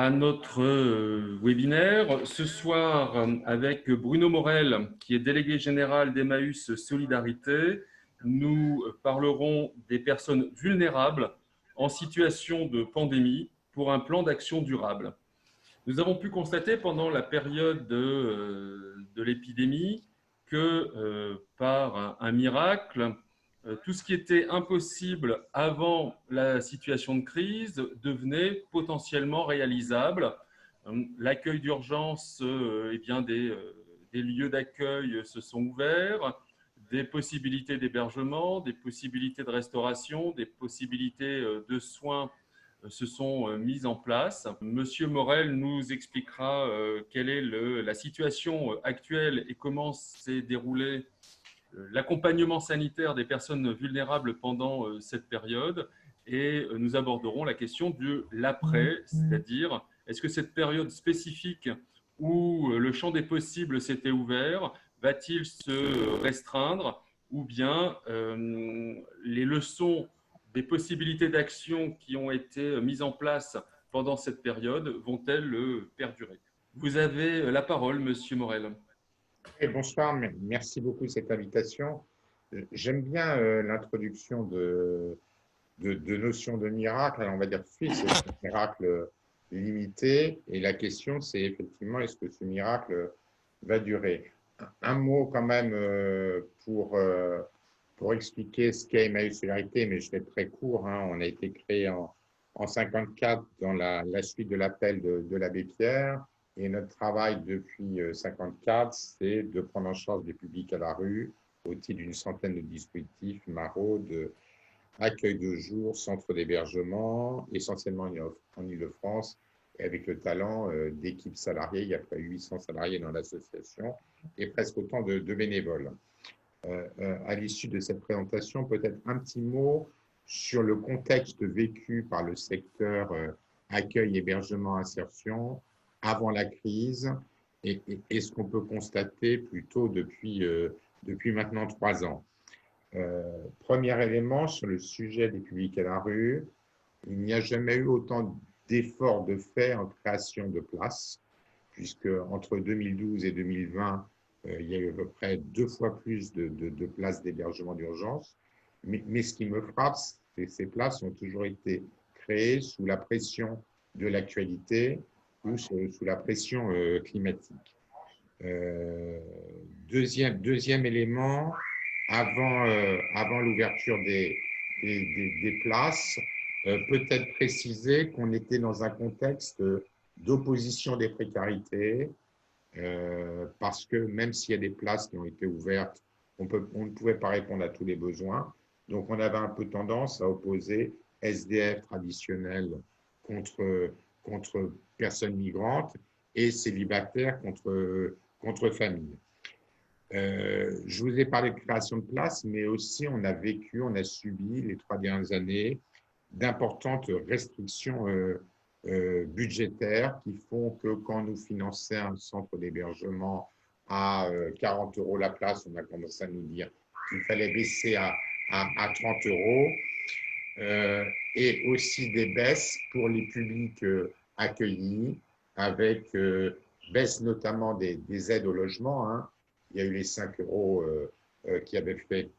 À notre webinaire ce soir avec Bruno Morel, qui est délégué général d'Emmaüs Solidarité. Nous parlerons des personnes vulnérables en situation de pandémie pour un plan d'action durable. Nous avons pu constater pendant la période de l'épidémie que par un miracle, tout ce qui était impossible avant la situation de crise devenait potentiellement réalisable. L'accueil d'urgence, des lieux d'accueil se sont ouverts, des possibilités d'hébergement, des possibilités de restauration, des possibilités de soins se sont mises en place. Monsieur Morel nous expliquera quelle est la situation actuelle et comment s'est déroulé l'accompagnement sanitaire des personnes vulnérables pendant cette période. Et nous aborderons la question de l'après, c'est-à-dire est-ce que cette période spécifique où le champ des possibles s'était ouvert va-t-il se restreindre, ou bien les leçons des possibilités d'action qui ont été mises en place pendant cette période vont-elles perdurer? Vous avez la parole, Monsieur Morel. Bonsoir, merci beaucoup de cette invitation. J'aime bien l'introduction de notions de miracle. Alors, on va dire que c'est un miracle limité, et la question c'est effectivement est-ce que ce miracle va durer. Un mot quand même pour expliquer ce qu'est Emmaüs Solidarité, mais je vais être très court, hein. On a été créé en 1954 dans la suite de l'appel de l'abbé Pierre. Et notre travail depuis 1954, c'est de prendre en charge des publics à la rue au titre d'une centaine de dispositifs maraudes, accueil de jour, centre d'hébergement, essentiellement en Île-de-France, et avec le talent d'équipes salariées. Il y a près de 800 salariés dans l'association et presque autant de bénévoles. À l'issue de cette présentation, peut-être un petit mot sur le contexte vécu par le secteur accueil, hébergement, insertion avant la crise et ce qu'on peut constater plutôt depuis maintenant 3 ans. Premier élément sur le sujet des publics à la rue, il n'y a jamais eu autant d'efforts de fait en création de places, puisque entre 2012 et 2020, il y a eu à peu près 2 fois plus de places d'hébergement d'urgence. Mais ce qui me frappe, c'est que ces places ont toujours été créées sous la pression de l'actualité ou sous la pression climatique. Deuxième élément, avant l'ouverture des places, peut-être préciser qu'on était dans un contexte d'opposition des précarités, parce que même s'il y a des places qui ont été ouvertes, on ne pouvait pas répondre à tous les besoins. Donc, on avait un peu tendance à opposer SDF traditionnels contre personnes migrantes et célibataires contre familles. Je vous ai parlé de création de places, mais aussi on a subi les 3 dernières années d'importantes restrictions budgétaires qui font que quand nous finançait un centre d'hébergement à 40 € la place, on a commencé à nous dire qu'il fallait baisser à 30 €, et aussi des baisses pour les publics accueillis, avec baisse notamment des aides au logement, hein. Il y a eu les 5 € qui avaient fait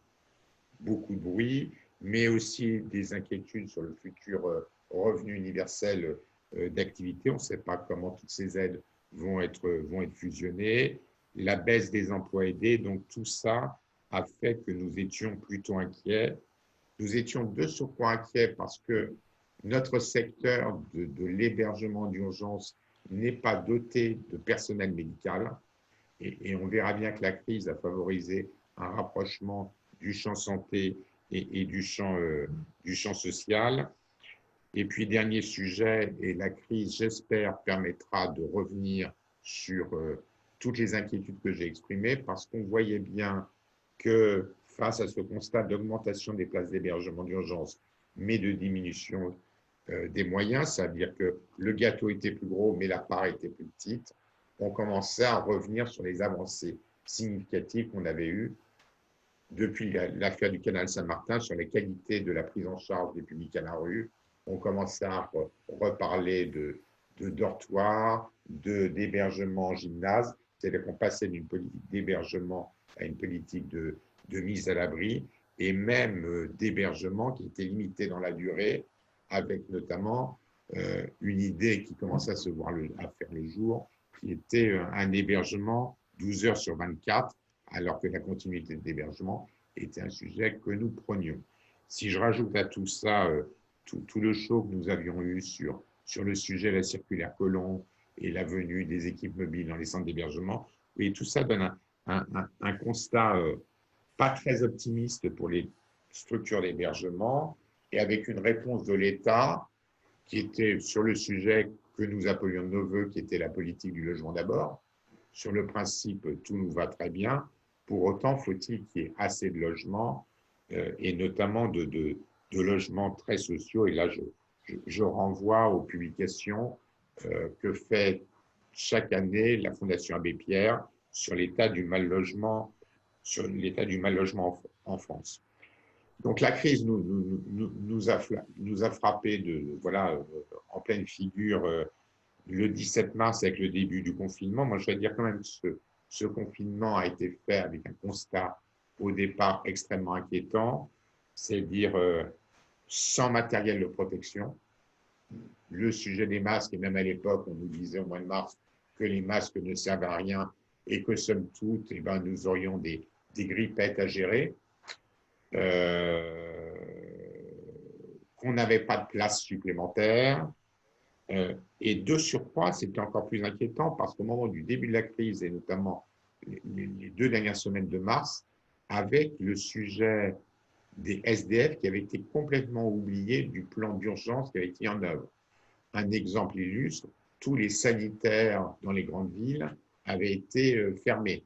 beaucoup de bruit, mais aussi des inquiétudes sur le futur revenu universel d'activité. On ne sait pas comment toutes ces aides vont être fusionnées. La baisse des emplois aidés, donc tout ça a fait que nous étions plutôt inquiets. Nous étions de surcroît inquiets parce que notre secteur de l'hébergement d'urgence n'est pas doté de personnel médical. Et on verra bien que la crise a favorisé un rapprochement du champ santé et du champ social. Et puis, dernier sujet, et la crise, j'espère, permettra de revenir sur toutes les inquiétudes que j'ai exprimées, parce qu'on voyait bien que face à ce constat d'augmentation des places d'hébergement d'urgence, mais de diminution des moyens, c'est-à-dire que le gâteau était plus gros, mais la part était plus petite, on commençait à revenir sur les avancées significatives qu'on avait eues depuis l'affaire du canal Saint-Martin sur les qualités de la prise en charge des publics à la rue. On commençait à reparler de de dortoirs, d'hébergement en gymnase. C'est-à-dire qu'on passait d'une politique d'hébergement à une politique de mise à l'abri, et même d'hébergement qui était limité dans la durée, avec notamment une idée qui commençait à faire le jour, qui était un hébergement 12 heures sur 24, alors que la continuité d'hébergement était un sujet que nous prenions. Si je rajoute à tout ça tout le show que nous avions eu sur le sujet de la circulaire Collomb et la venue des équipes mobiles dans les centres d'hébergement, et tout ça donne un constat pas très optimiste pour les structures d'hébergement, et avec une réponse de l'État qui était sur le sujet que nous appelions de nos voeux, qui était la politique du logement d'abord. Sur le principe, tout nous va très bien. Pour autant, faut-il qu'il y ait assez de logements, et notamment de logements très sociaux. Et là, je renvoie aux publications que fait chaque année la Fondation Abbé Pierre sur l'état du mal-logement, en France. Donc la crise nous a frappé voilà, en pleine figure le 17 mars avec le début du confinement. Moi, je vais dire quand même que ce confinement a été fait avec un constat au départ extrêmement inquiétant, c'est-à-dire sans matériel de protection. Le sujet des masques, et même à l'époque, on nous disait au mois de mars que les masques ne servent à rien et que somme toute, eh ben, nous aurions des grippettes à gérer. Qu'on n'avait pas de place supplémentaire. Et de surcroît, c'était encore plus inquiétant parce qu'au moment du début de la crise, et notamment les 2 dernières semaines de mars, avec le sujet des SDF qui avait été complètement oublié du plan d'urgence qui avait été en œuvre. Un exemple illustre, tous les sanitaires dans les grandes villes avaient été fermés.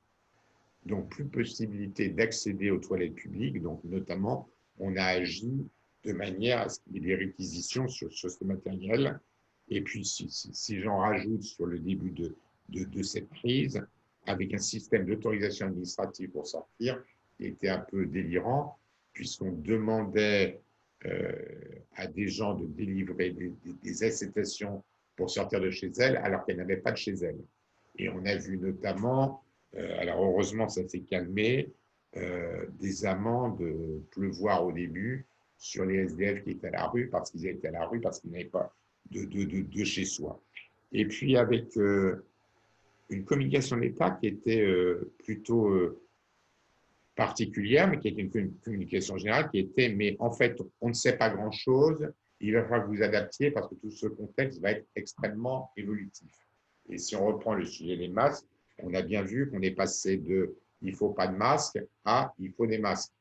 Donc, plus possibilité d'accéder aux toilettes publiques. Donc, notamment, on a agi de manière à ce qu'il y ait des réquisitions sur ce matériel. Et puis, si j'en rajoute sur le début de cette crise, avec un système d'autorisation administrative pour sortir, qui était un peu délirant, puisqu'on demandait à des gens de délivrer des attestations pour sortir de chez elles, alors qu'elles n'avaient pas de chez elles. Et on a vu notamment, alors heureusement ça s'est calmé, des amendes pleuvoir au début sur les SDF qui étaient à la rue, parce qu'ils étaient à la rue, parce qu'ils n'avaient pas de chez soi. Et puis avec une communication de l'État qui était plutôt particulière, mais qui était une communication générale, qui était, mais en fait, on ne sait pas grand-chose, il va falloir que vous adaptiez parce que tout ce contexte va être extrêmement évolutif. Et si on reprend le sujet des masques, on a bien vu qu'on est passé de « il ne faut pas de masques » à « il faut des masques ».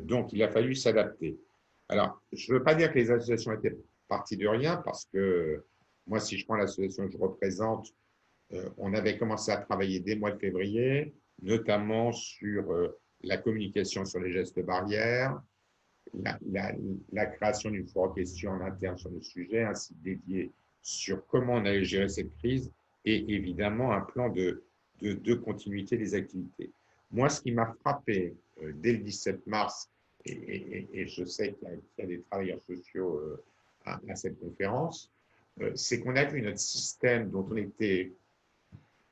Donc, il a fallu s'adapter. Alors, je ne veux pas dire que les associations étaient parties de rien, parce que moi, si je prends l'association que je représente, on avait commencé à travailler dès le mois de février, notamment sur la communication sur les gestes barrières, la création d'une foire question en interne sur le sujet, un site dédié sur comment on allait gérer cette crise, et évidemment un plan de continuité des activités. Moi, ce qui m'a frappé dès le 17 mars, et je sais qu'il y a des travailleurs sociaux à cette conférence, c'est qu'on a vu notre système dont on était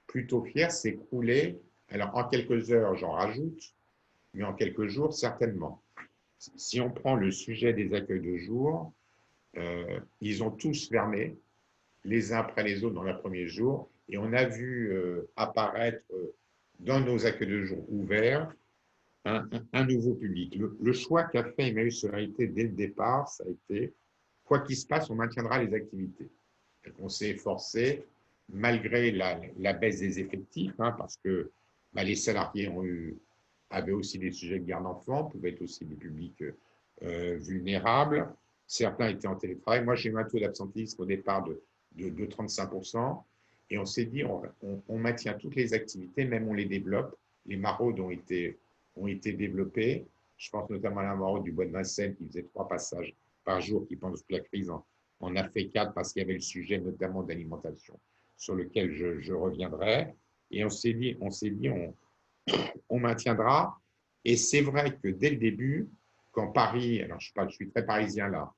plutôt fier s'écrouler. Alors, en quelques heures, j'en rajoute, mais en quelques jours, certainement. Si on prend le sujet des accueils de jour, ils ont tous fermé, les uns après les autres dans les premiers jours, et on a vu apparaître dans nos accueils de jour ouverts un nouveau public. Le choix qu'a fait Emmaüs Solidarité dès le départ, ça a été, quoi qu'il se passe, on maintiendra les activités. On s'est efforcé, malgré la baisse des effectifs, parce que les salariés avaient aussi des sujets de garde d'enfants, pouvaient être aussi des publics vulnérables. Certains étaient en télétravail. Moi, j'ai eu un taux d'absentéisme au départ de 35%. Et on s'est dit, on maintient toutes les activités, même on les développe. Les maraudes ont été développées. Je pense notamment à la maraude du Bois de Vincennes qui faisait 3 passages par jour, qui pendant toute la crise en a fait 4 parce qu'il y avait le sujet notamment d'alimentation sur lequel je reviendrai. Et on s'est dit, on maintiendra. Et c'est vrai que dès le début, quand Paris, alors je suis très parisien là,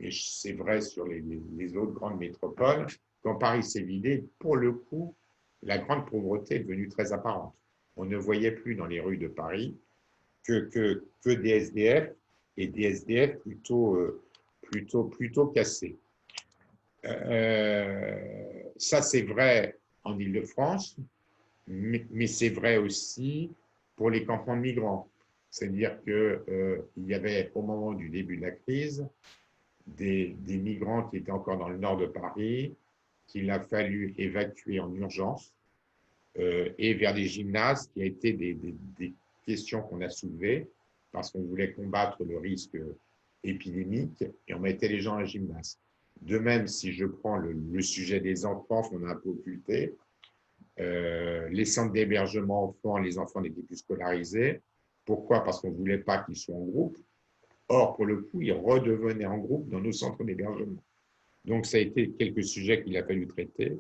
et c'est vrai sur les autres grandes métropoles, quand Paris s'est vidé, pour le coup, la grande pauvreté est devenue très apparente. On ne voyait plus dans les rues de Paris que des SDF, et des SDF plutôt cassés. Ça, c'est vrai en Île-de-France, mais c'est vrai aussi pour les campements de migrants. C'est-à-dire qu'il y avait, au moment du début de la crise, des migrants qui étaient encore dans le nord de Paris, qu'il a fallu évacuer en urgence, et vers des gymnases, qui a été des questions qu'on a soulevées, parce qu'on voulait combattre le risque épidémique, et on mettait les gens à gymnase. De même, si je prends le sujet des enfants, qu'on a un peu occulté, les centres d'hébergement enfants, les enfants n'étaient plus scolarisés. Pourquoi? Parce qu'on ne voulait pas qu'ils soient en groupe. Or, pour le coup, ils redevenaient en groupe dans nos centres d'hébergement. Donc, ça a été quelques sujets qu'il a fallu traiter.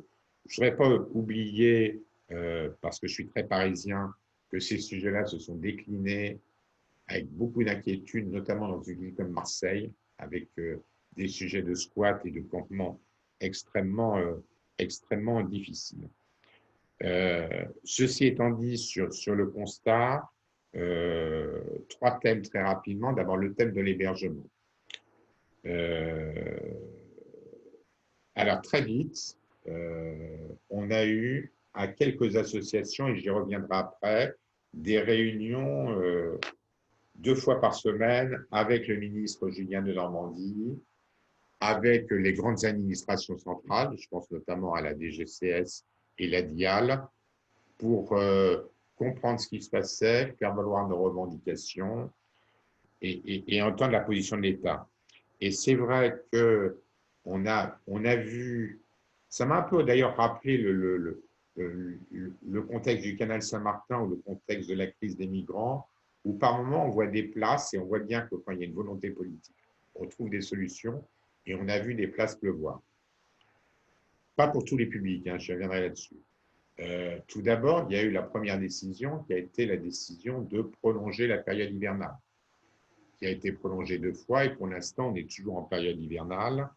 Je ne voudrais pas oublier, parce que je suis très parisien, que ces sujets-là se sont déclinés avec beaucoup d'inquiétude, notamment dans une ville comme Marseille, avec des sujets de squat et de campement extrêmement difficiles. Ceci étant dit, sur le constat, trois thèmes très rapidement. D'abord, le thème de l'hébergement. Alors, très vite, on a eu à quelques associations, et j'y reviendrai après, des réunions 2 fois par semaine avec le ministre Julien Denormandie, avec les grandes administrations centrales, je pense notamment à la DGCS et la DIAL, pour comprendre ce qui se passait, faire valoir nos revendications et entendre la position de l'État. Et c'est vrai qu'on a vu, ça m'a un peu d'ailleurs rappelé le contexte du canal Saint-Martin ou le contexte de la crise des migrants, où par moments on voit des places et on voit bien que quand il y a une volonté politique, on trouve des solutions, et on a vu des places pleuvoir. Pas pour tous les publics, hein, je reviendrai là-dessus. Tout d'abord, il y a eu la première décision qui a été la décision de prolonger la période hivernale, qui a été prolongée 2 fois, et pour l'instant, on est toujours en période hivernale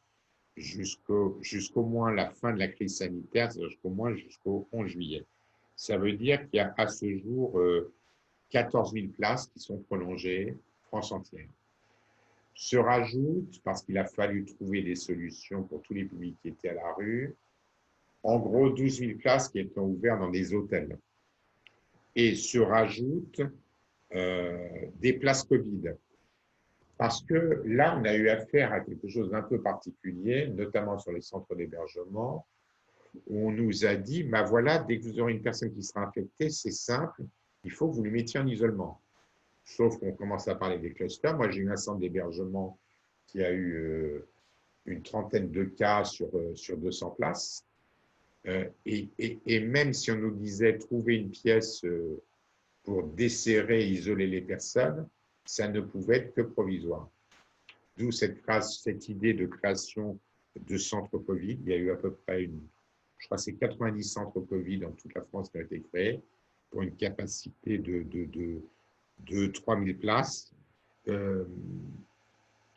jusqu'au moins la fin de la crise sanitaire, c'est-à-dire jusqu'au 11 juillet. Ça veut dire qu'il y a à ce jour 14 000 places qui sont prolongées, France entière. Se rajoute, parce qu'il a fallu trouver des solutions pour tous les publics qui étaient à la rue, en gros 12 000 places qui étaient ouvertes dans des hôtels. Et se rajoutent des places Covid. Parce que là, on a eu affaire à quelque chose d'un peu particulier, notamment sur les centres d'hébergement, où on nous a dit, bah voilà, dès que vous aurez une personne qui sera infectée, c'est simple, il faut que vous le mettiez en isolement. Sauf qu'on commence à parler des clusters. Moi, j'ai eu un centre d'hébergement qui a eu une trentaine de cas sur 200 places. Et même si on nous disait trouver une pièce pour desserrer et isoler les personnes, ça ne pouvait être que provisoire. D'où cette idée de création de centres Covid. Il y a eu à peu près je crois que c'est 90 centres Covid dans toute la France qui ont été créés pour une capacité de 3000 places.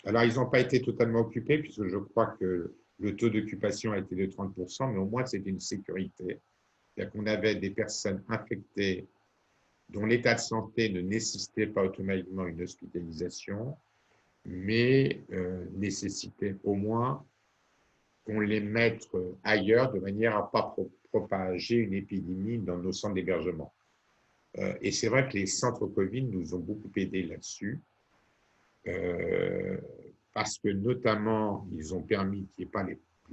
Alors, ils n'ont pas été totalement occupés, puisque je crois que le taux d'occupation a été de 30%, mais au moins c'était une sécurité. C'est-à-dire qu'on avait des personnes infectées dont l'état de santé ne nécessitait pas automatiquement une hospitalisation, mais nécessitait au moins qu'on les mette ailleurs de manière à ne pas propager une épidémie dans nos centres d'hébergement. Et c'est vrai que les centres Covid nous ont beaucoup aidés là-dessus, parce que notamment, ils ont permis qu'il n'y ait pas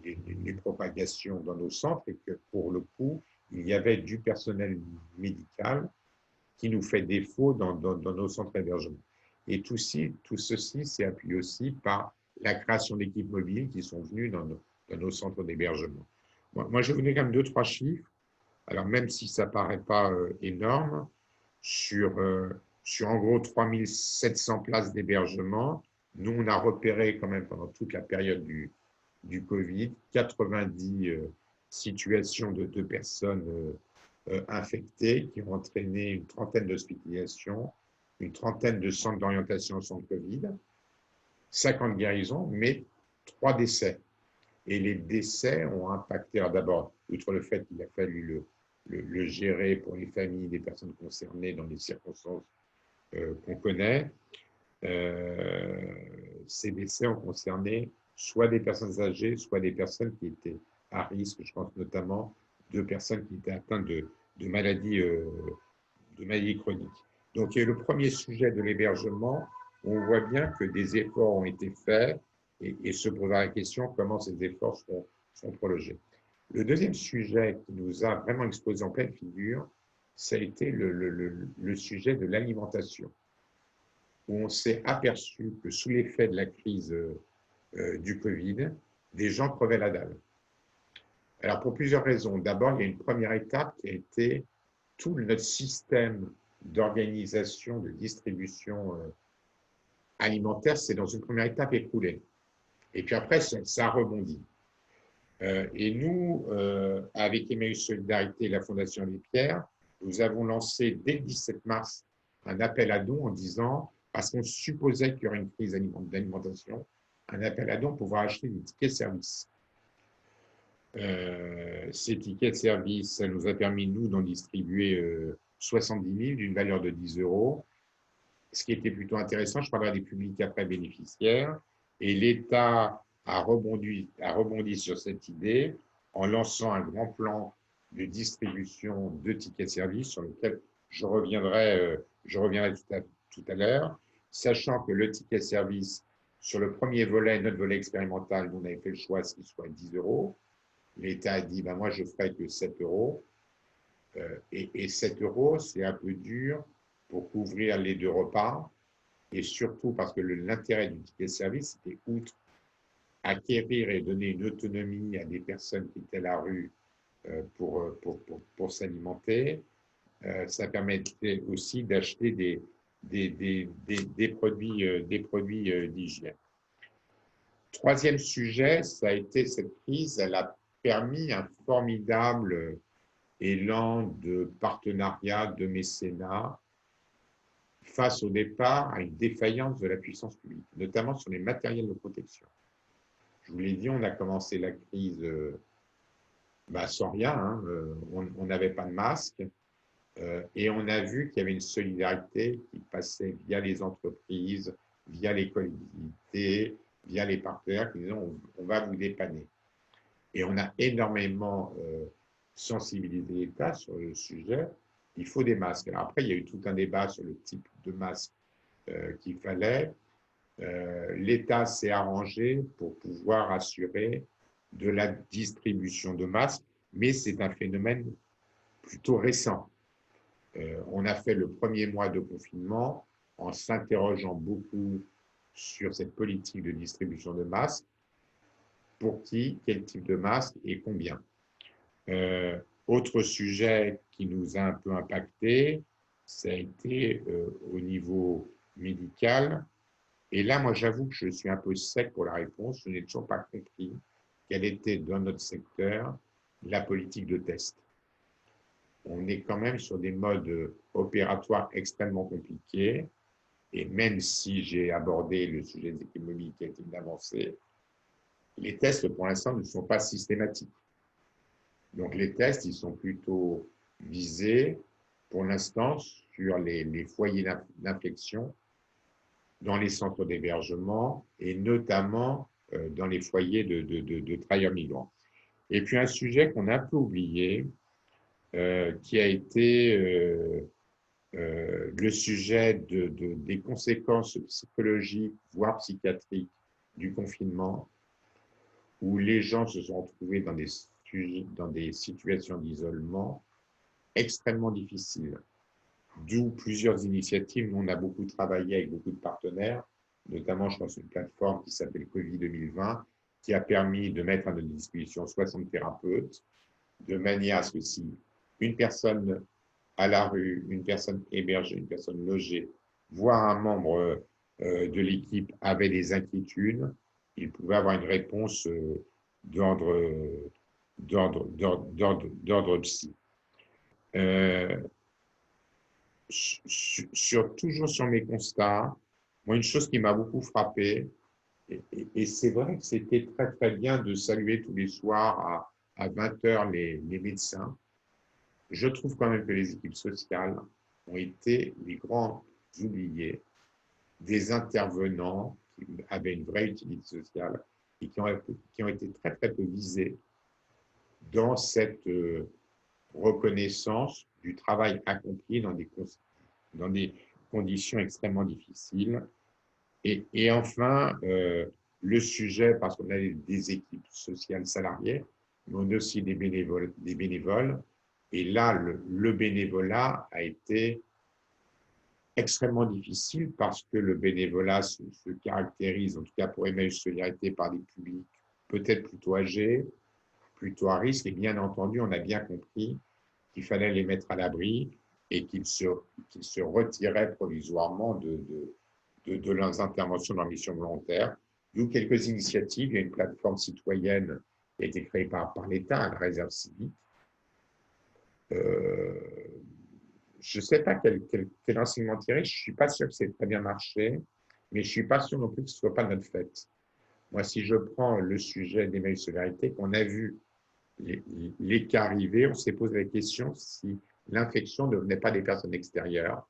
les propagations dans nos centres, et que pour le coup, il y avait du personnel médical qui nous fait défaut dans nos centres d'hébergement. Et tout ceci s'est appuyé aussi par la création d'équipes mobiles qui sont venues dans nos centres d'hébergement. Moi, je vais vous donner quand même 2-3 chiffres. Alors, même si ça ne paraît pas énorme, sur en gros 3700 places d'hébergement, nous, on a repéré quand même pendant toute la période du Covid 90 situations de personnes infectés qui ont entraîné une trentaine d'hospitalisations, une trentaine de centres d'orientation au centre Covid, 50 guérisons, mais 3 décès. Et les décès ont impacté, alors d'abord, outre le fait qu'il a fallu le gérer pour les familles des personnes concernées dans les circonstances qu'on connaît, ces décès ont concerné soit des personnes âgées, soit des personnes qui étaient à risque. Je pense notamment de personnes qui étaient atteintes de maladies chroniques. Donc, il y a le premier sujet de l'hébergement. On voit bien que des efforts ont été faits et se posera la question comment ces efforts seront prolongés. Le deuxième sujet qui nous a vraiment exposé en pleine figure, ça a été le sujet de l'alimentation, où on s'est aperçu que sous l'effet de la crise du Covid, des gens crevaient la dalle. Alors, pour plusieurs raisons. D'abord, il y a une première étape qui a été tout notre système d'organisation, de distribution alimentaire, c'est dans une première étape écroulé. Et puis après, ça a rebondi. Et nous, avec Emmaüs Solidarité et la Fondation Les Pierres, nous avons lancé dès le 17 mars un appel à dons en disant, parce qu'on supposait qu'il y aurait une crise d'alimentation, un appel à dons pour pouvoir acheter des tickets services. Ces tickets de service, ça nous a permis, nous, d'en distribuer 70 000 d'une valeur de 10 €. Ce qui était plutôt intéressant, je parlerai des publics après bénéficiaires, et l'État a rebondi sur cette idée en lançant un grand plan de distribution de tickets de service sur lequel je reviendrai tout à l'heure, sachant que le ticket de service, sur le premier volet, notre volet expérimental, on avait fait le choix qu'il soit 10 €. L'État a dit, moi, je ne ferai que 7 €. Et 7 €, c'est un peu dur pour couvrir les 2 repas. Et surtout parce que l'intérêt du ticket de service, c'était outre acquérir et donner une autonomie à des personnes qui étaient à la rue pour s'alimenter, ça permettait aussi d'acheter des produits d'hygiène. Troisième sujet, ça a été cette crise, elle a permis un formidable élan de partenariat, de mécénat, face au départ à une défaillance de la puissance publique, notamment sur les matériels de protection. Je vous l'ai dit, on a commencé la crise sans rien, on n'avait pas de masque, et on a vu qu'il y avait une solidarité qui passait via les entreprises, via les collectivités, via les partenaires qui disaient on va vous dépanner. Et on a énormément sensibilisé l'État sur le sujet. Il faut des masques. Alors après, il y a eu tout un débat sur le type de masque qu'il fallait. L'État s'est arrangé pour pouvoir assurer de la distribution de masques, mais c'est un phénomène plutôt récent. On a fait le premier mois de confinement en s'interrogeant beaucoup sur cette politique de distribution de masques. Pour qui, quel type de masque et combien. Autre sujet qui nous a un peu impacté, ça a été au niveau médical. Et là, moi, j'avoue que je suis un peu sec pour la réponse. Je n'ai toujours pas compris quelle était, dans notre secteur, la politique de test. On est quand même sur des modes opératoires extrêmement compliqués. Et même si j'ai abordé le sujet des équipes mobiles qui a été une avancée, les tests, pour l'instant, ne sont pas systématiques. Donc, les tests, ils sont plutôt visés, pour l'instant, sur les foyers d'infection, dans les centres d'hébergement et notamment dans les foyers de travailleurs migrants. Et puis, un sujet qu'on a un peu oublié, qui a été le sujet des conséquences psychologiques, voire psychiatriques, du confinement, où les gens se sont retrouvés dans des situations d'isolement extrêmement difficiles. D'où plusieurs initiatives. Nous, on a beaucoup travaillé avec beaucoup de partenaires, notamment, je pense, une plateforme qui s'appelle Covid 2020, qui a permis de mettre à notre disposition 60 thérapeutes, de manière à ce que si une personne à la rue, une personne hébergée, une personne logée, voire un membre de l'équipe avait des inquiétudes, il pouvait avoir une réponse d'ordre psy. Toujours sur mes constats, moi, une chose qui m'a beaucoup frappé, Et c'est vrai que c'était très, très bien de saluer tous les soirs à 20 heures les médecins. Je trouve quand même que les équipes sociales ont été les grands oubliés des intervenants qui avaient une vraie utilité sociale et qui ont été très, très peu visés dans cette reconnaissance du travail accompli dans des conditions extrêmement difficiles. Et enfin, le sujet, parce qu'on a des équipes sociales salariées, mais on a aussi des bénévoles. Et là, le bénévolat a été extrêmement difficile parce que le bénévolat se caractérise, en tout cas pour Emmaüs Solidarité, par des publics peut-être plutôt âgés, plutôt à risque. Et bien entendu, on a bien compris qu'il fallait les mettre à l'abri et qu'ils se retiraient provisoirement de leurs interventions dans la mission volontaire. D'où quelques initiatives. Il y a une plateforme citoyenne qui a été créée par l'État, la réserve civique. Je ne sais pas quel enseignement tirer. Je ne suis pas sûr que c'est très bien marché, mais je ne suis pas sûr non plus que ce ne soit pas notre fête. Moi, si je prends le sujet d'Emmaüs Solidarité, qu'on a vu les cas arriver, on s'est posé la question si l'infection ne venait pas des personnes extérieures.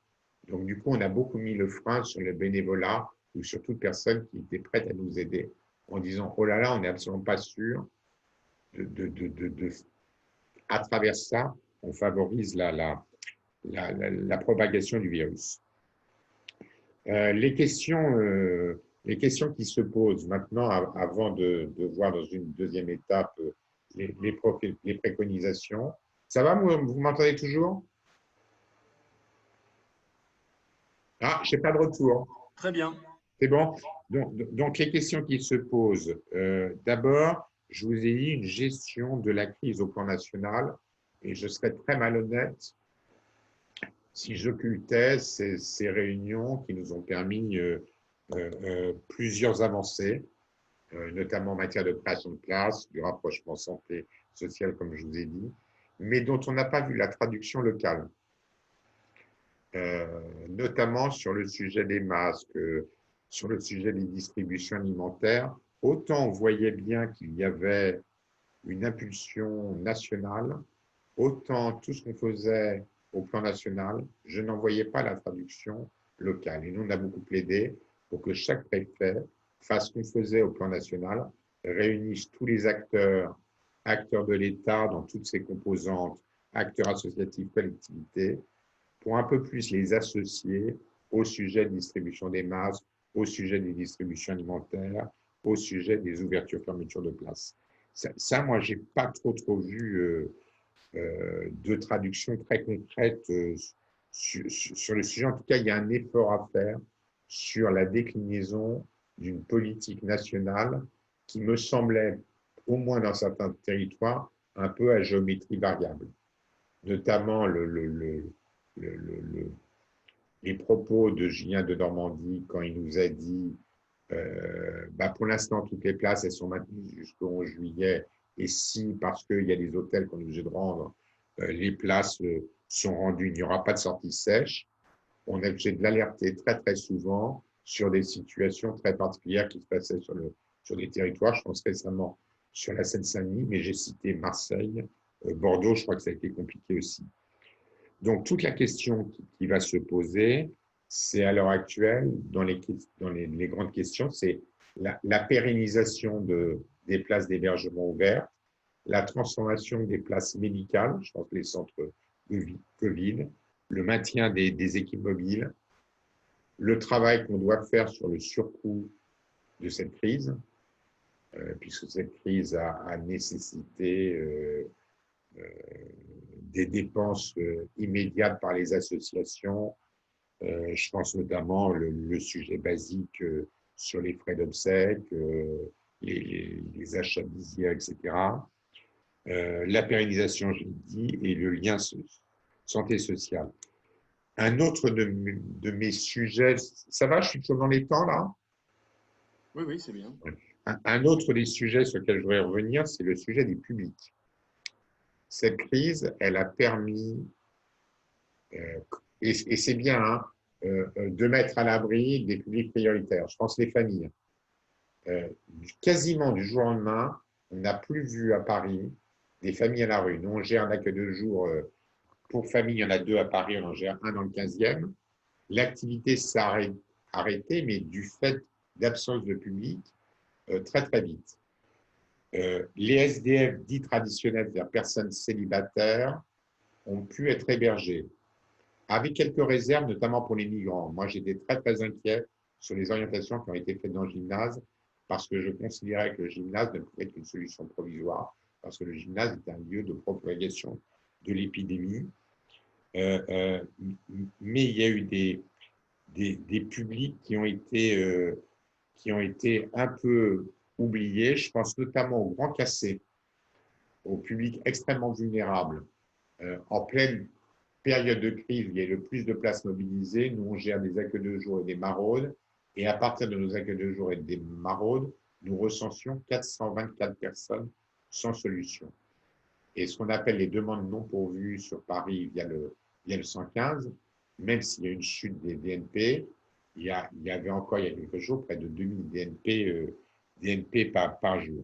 Donc, du coup, on a beaucoup mis le frein sur le bénévolat ou sur toute personne qui était prête à nous aider en disant, oh là là, on n'est absolument pas sûr à travers ça, on favorise la propagation du virus. Les questions qui se posent maintenant, avant de voir dans une deuxième étape les préconisations. Ça va, vous m'entendez toujours? Ah, je n'ai pas de retour. Très bien. C'est bon? Donc, les questions qui se posent. D'abord, je vous ai dit une gestion de la crise au plan national, et je serais très malhonnête si j'occultais ces réunions qui nous ont permis plusieurs avancées, notamment en matière de création de places, du rapprochement santé sociale, comme je vous ai dit, mais dont on n'a pas vu la traduction locale, notamment sur le sujet des masques, sur le sujet des distributions alimentaires. Autant on voyait bien qu'il y avait une impulsion nationale, autant tout ce qu'on faisait au plan national, je n'en voyais pas la traduction locale. Et nous, on a beaucoup plaidé pour que chaque préfet fasse ce qu'on faisait au plan national, réunisse tous les acteurs, acteurs de l'État dans toutes ses composantes, acteurs associatifs, collectivités, pour un peu plus les associer au sujet de distribution des masques, au sujet des distributions alimentaires, au sujet des ouvertures-fermetures de places. Ça, moi, je n'ai pas trop vu de traduction très concrète sur le sujet. En tout cas, il y a un effort à faire sur la déclinaison d'une politique nationale qui me semblait, au moins dans certains territoires, un peu à géométrie variable. Notamment les propos de Julien de Normandie quand il nous a dit pour l'instant, toutes les places, elles sont maintenues jusqu'au 11 juillet. Et si, parce qu'il y a des hôtels qu'on est obligé de rendre, les places sont rendues, il n'y aura pas de sortie sèche, on est obligé de l'alerter très, très souvent sur des situations très particulières qui se passaient sur des territoires. Je pense récemment sur la Seine-Saint-Denis, mais j'ai cité Marseille, Bordeaux, je crois que ça a été compliqué aussi. Donc, toute la question qui va se poser, c'est à l'heure actuelle, dans les grandes questions, c'est la pérennisation des places d'hébergement ouvertes, la transformation des places médicales, je pense que les centres Covid, le maintien des équipes mobiles, le travail qu'on doit faire sur le surcoût de cette crise, puisque cette crise a nécessité des dépenses immédiates par les associations. Je pense notamment le sujet basique sur les frais d'obsèques, les achats de visières, etc. La pérennisation, je l'ai dit, et le lien santé sociale. Un autre de mes sujets, ça va, je suis toujours dans les temps là? Oui, oui, c'est bien. Un autre des sujets sur lesquels je voudrais revenir, c'est le sujet des publics. Cette crise, elle a permis, et c'est bien, de mettre à l'abri des publics prioritaires. Je pense les familles. Quasiment du jour au lendemain, on n'a plus vu à Paris des familles à la rue. Nous, on gère un accueil de jour pour famille, il y en a 2 à Paris, on en gère un dans le 15e. L'activité s'est arrêtée, mais du fait d'absence de public, très très vite. Les SDF dits traditionnels, c'est-à-dire personnes célibataires, ont pu être hébergés, avec quelques réserves, notamment pour les migrants. Moi, j'étais très très inquiet sur les orientations qui ont été faites dans le gymnase, parce que je considérais que le gymnase ne pouvait être une solution provisoire, parce que le gymnase était un lieu de propagation de l'épidémie. Mais il y a eu des publics qui ont été un peu oubliés. Je pense notamment aux grands cassés, aux publics extrêmement vulnérables. En pleine période de crise, il y a le plus de places mobilisées. Nous, on gère des accueils de jour et des maraudes. Et à partir de nos accueils de jour et des maraudes, nous recensions 424 personnes sans solution. Et ce qu'on appelle les demandes non pourvues sur Paris via le 115, même s'il y a une chute des DNP, il y avait encore il y a quelques jours près de 2000 DNP par jour.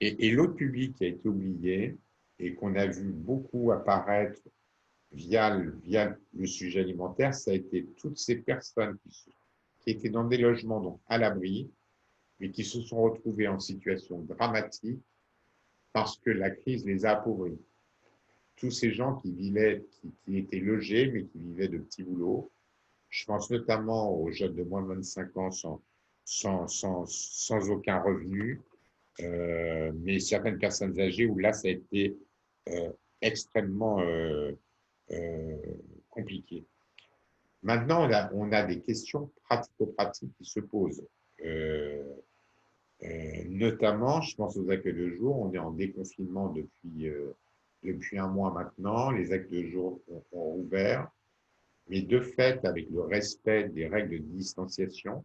Et l'autre public qui a été oublié et qu'on a vu beaucoup apparaître via le sujet alimentaire, ça a été toutes ces personnes qui étaient dans des logements donc à l'abri, mais qui se sont retrouvées en situation dramatique parce que la crise les a appauvris. Tous ces gens qui étaient logés, mais qui vivaient de petits boulots. Je pense notamment aux jeunes de moins de 25 ans sans aucun revenu, mais certaines personnes âgées où là, ça a été extrêmement compliqué. Maintenant, on a des questions pratico-pratiques qui se posent. Notamment, je pense aux accueils de jour. On est en déconfinement depuis un mois maintenant. Les accueils de jour ont ouvert. Mais de fait, avec le respect des règles de distanciation,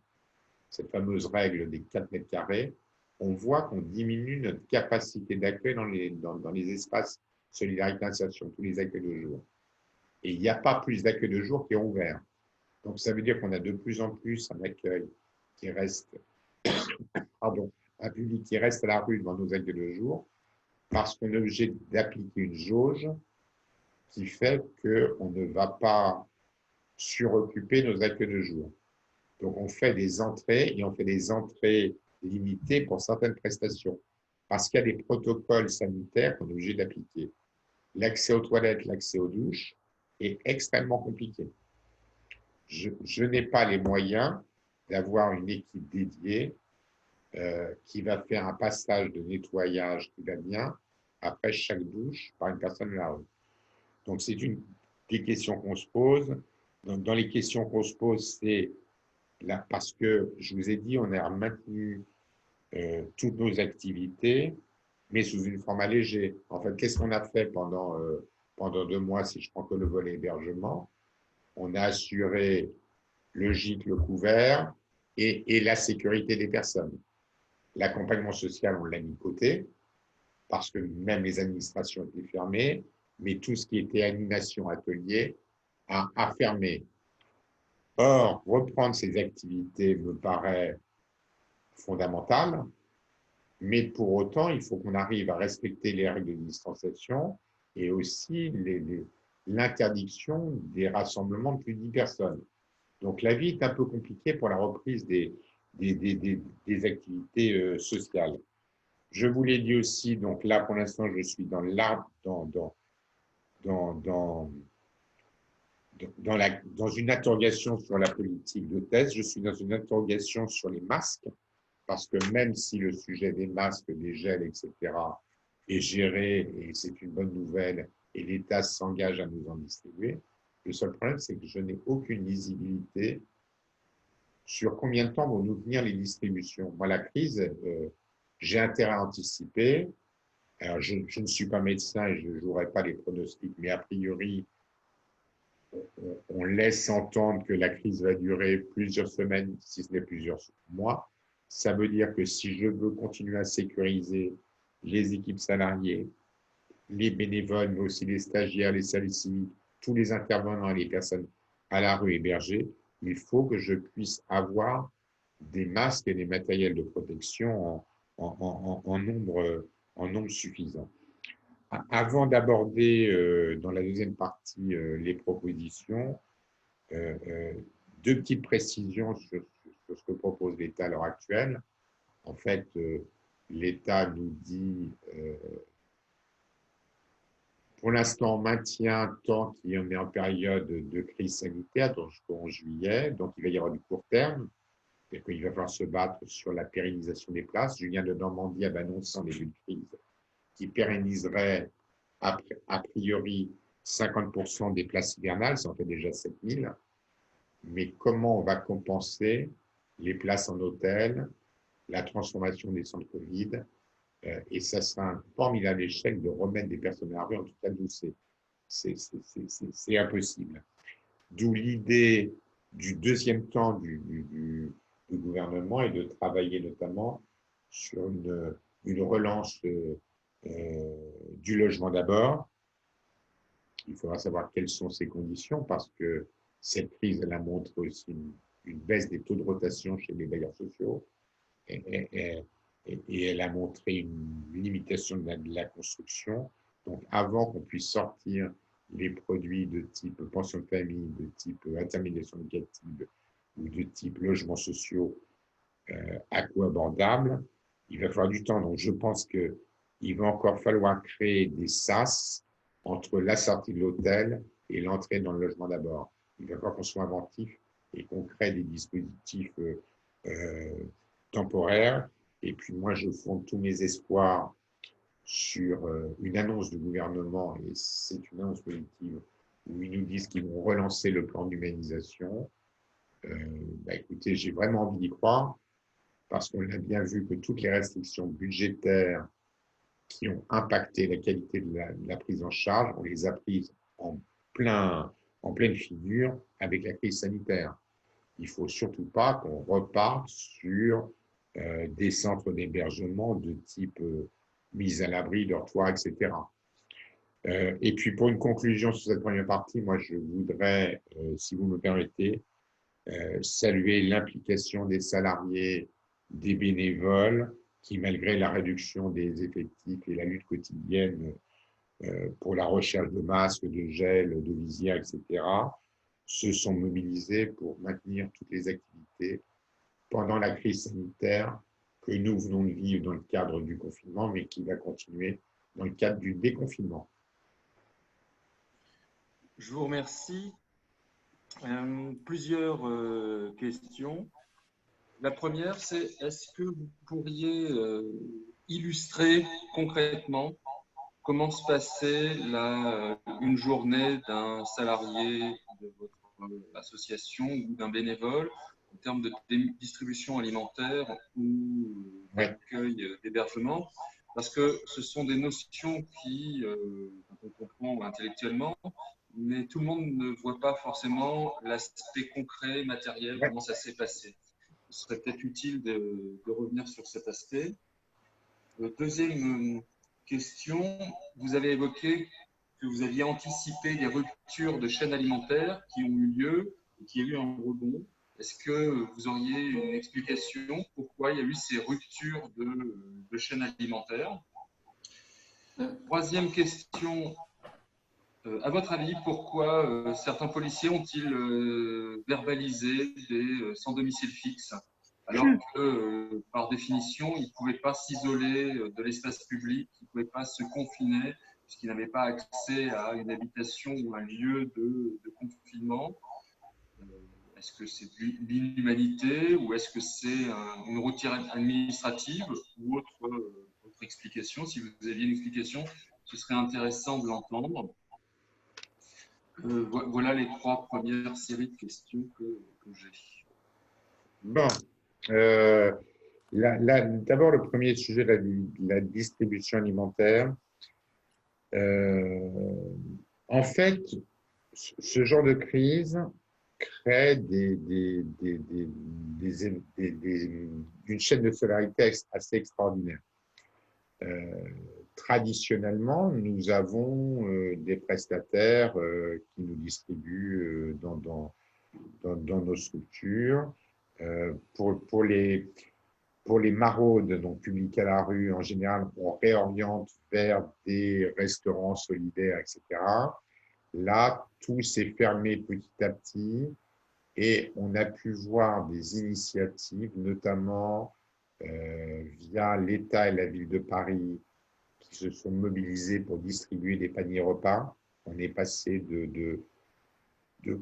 cette fameuse règle des 4 mètres carrés, on voit qu'on diminue notre capacité d'accueil dans les espaces solidarité insertion, tous les accueils de jour. Et il n'y a pas plus d'accueils de jour qui ont ouvert. Donc, ça veut dire qu'on a de plus en plus un accueil qui reste, un public qui reste à la rue devant nos accueils de jour, parce qu'on est obligé d'appliquer une jauge qui fait qu'on ne va pas suroccuper nos accueils de jour. Donc, on fait des entrées et on fait des entrées limitées pour certaines prestations, parce qu'il y a des protocoles sanitaires qu'on est obligé d'appliquer. L'accès aux toilettes, l'accès aux douches est extrêmement compliqué. Je n'ai pas les moyens d'avoir une équipe dédiée qui va faire un passage de nettoyage qui va bien après chaque douche par une personne de la rue. Donc, c'est des questions qu'on se pose. Dans les questions qu'on se pose, c'est là, parce que je vous ai dit, on a maintenu toutes nos activités, mais sous une forme allégée. En fait, qu'est-ce qu'on a fait pendant 2 mois, si je prends que le volet hébergement? On a assuré le gîte, le couvert et la sécurité des personnes. L'accompagnement social, on l'a mis de côté, parce que même les administrations étaient fermées, mais tout ce qui était animation, atelier, a fermé. Or, reprendre ces activités me paraît fondamental, mais pour autant, il faut qu'on arrive à respecter les règles de distanciation et aussi l'interdiction des rassemblements de plus de 10 personnes. Donc, la vie est un peu compliquée pour la reprise des activités sociales. Je vous l'ai dit aussi, donc là, pour l'instant, je suis dans une interrogation sur la politique de thèse. Je suis dans une interrogation sur les masques, parce que même si le sujet des masques, des gels, etc., est géré, et c'est une bonne nouvelle, et l'État s'engage à nous en distribuer, le seul problème, c'est que je n'ai aucune visibilité sur combien de temps vont nous tenir les distributions. Moi, la crise, j'ai intérêt à anticiper. Alors, je ne suis pas médecin et je ne jouerai pas les pronostics, mais a priori, on laisse entendre que la crise va durer plusieurs semaines, si ce n'est plusieurs mois. Ça veut dire que si je veux continuer à sécuriser les équipes salariées, les bénévoles, mais aussi les stagiaires, les services civiques, tous les intervenants et les personnes à la rue hébergées, il faut que je puisse avoir des masques et des matériels de protection en nombre suffisant. Avant d'aborder dans la deuxième partie les propositions, deux petites précisions sur ce que propose l'État à l'heure actuelle. En fait, l'État nous dit, pour l'instant, on maintient tant qu'on est en période de crise sanitaire, donc jusqu'au 11 juillet, donc il va y avoir du court terme, et qu'il va falloir se battre sur la pérennisation des places. Julien de Normandie avait annoncé en début de crise qui pérenniserait a priori 50% des places hivernales, ça en fait déjà 7000. Mais comment on va compenser les places en hôtel, la transformation des centres Covid, et ça sera un formidable échec de remettre des personnes à la rue, en tout cas d'où c'est impossible. D'où l'idée du deuxième temps du gouvernement et de travailler notamment sur une relance du logement d'abord. Il faudra savoir quelles sont ces conditions parce que cette crise, elle a montré aussi une baisse des taux de rotation chez les bailleurs sociaux et elle a montré une limitation de la construction. Donc, avant qu'on puisse sortir les produits de type pension de famille, de type intermédiation locative ou de type logements sociaux à coût abordable, il va falloir du temps. Donc, je pense qu'il va encore falloir créer des SAS entre la sortie de l'hôtel et l'entrée dans le logement d'abord. Il va falloir qu'on soit inventif et qu'on crée des dispositifs temporaires. Et puis moi, je fonde tous mes espoirs sur une annonce du gouvernement, et c'est une annonce positive, où ils nous disent qu'ils vont relancer le plan d'humanisation. Écoutez, j'ai vraiment envie d'y croire, parce qu'on a bien vu que toutes les restrictions budgétaires qui ont impacté la qualité de la prise en charge, on les a prises en pleine figure avec la crise sanitaire. Il ne faut surtout pas qu'on reparte sur des centres d'hébergement de type mise à l'abri, dortoir, etc. Et puis pour une conclusion sur cette première partie, moi je voudrais, si vous me permettez, saluer l'implication des salariés, des bénévoles, qui malgré la réduction des effectifs et la lutte quotidienne pour la recherche de masques, de gel, de visières, etc., se sont mobilisés pour maintenir toutes les activités pendant la crise sanitaire que nous venons de vivre dans le cadre du confinement, mais qui va continuer dans le cadre du déconfinement. Je vous remercie. Plusieurs questions. La première, c'est est-ce que vous pourriez illustrer concrètement comment se passait une journée d'un salarié de votre association ou d'un bénévole en termes de distribution alimentaire ou d'accueil d'hébergement? Parce que ce sont des notions qu'on comprend intellectuellement, mais tout le monde ne voit pas forcément l'aspect concret, matériel, comment ça s'est passé. Ce serait peut-être utile de revenir sur cet aspect. Deuxième question, vous avez évoqué que vous aviez anticipé des ruptures de chaînes alimentaires qui ont eu lieu et qui a eu un rebond. Est-ce que vous auriez une explication pourquoi il y a eu ces ruptures de chaînes alimentaires? Troisième question, à votre avis, pourquoi certains policiers ont-ils verbalisé des sans domicile fixe alors que, par définition, ils ne pouvaient pas s'isoler de l'espace public, ils ne pouvaient pas se confiner, puisqu'ils n'avaient pas accès à une habitation ou un lieu de confinement? Est-ce que c'est de l'inhumanité ou est-ce que c'est une routine administrative ou autre explication? Si vous aviez une explication, ce serait intéressant de l'entendre. Voilà les trois premières séries de questions que j'ai. Bon. D'abord, le premier sujet, la distribution alimentaire. En fait, ce genre de crise crée une chaîne de solidarité assez extraordinaire. Traditionnellement, nous avons des prestataires qui nous distribuent dans nos structures. Pour les maraudes, donc publiques à la rue, en général, on réoriente vers des restaurants solidaires, etc. Là, tout s'est fermé petit à petit et on a pu voir des initiatives, notamment via l'État et la ville de Paris, qui se sont mobilisés pour distribuer des paniers repas. On est passé de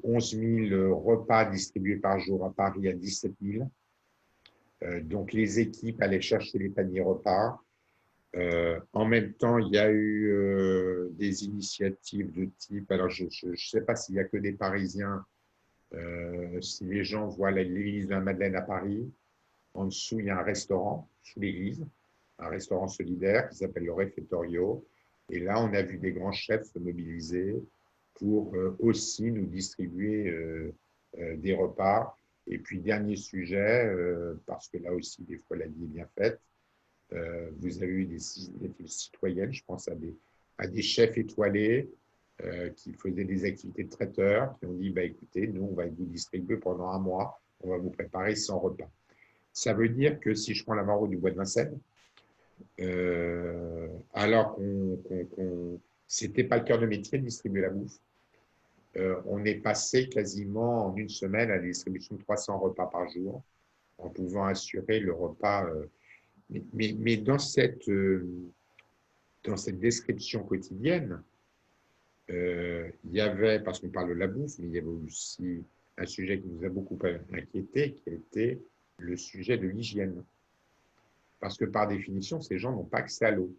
11 000 repas distribués par jour à Paris à 17 000. Donc, les équipes allaient chercher les paniers repas. En même temps, il y a eu des initiatives de type, alors je ne sais pas s'il n'y a que des Parisiens, si les gens voient l'église de la Madeleine à Paris, en dessous, il y a un restaurant, sous l'église, un restaurant solidaire qui s'appelle le Réfectorio. Et là, on a vu des grands chefs se mobiliser pour aussi nous distribuer des repas. Et puis, dernier sujet, parce que là aussi, des fois, la vie est bien faite, vous avez eu des initiatives citoyennes, je pense à des chefs étoilés qui faisaient des activités de traiteurs, qui ont dit, bah, écoutez, nous, on va vous distribuer pendant un mois, on va vous préparer 100 repas. Ça veut dire que si je prends la maraude du bois de Vincennes, alors c'était pas le cœur de métier de distribuer la bouffe, on est passé quasiment en une semaine à la distribution de 300 repas par jour, en pouvant assurer le repas. Mais dans cette description quotidienne, il y avait, parce qu'on parle de la bouffe, mais il y avait aussi un sujet qui nous a beaucoup inquiété, qui a été le sujet de l'hygiène. Parce que par définition, ces gens n'ont pas accès à l'eau.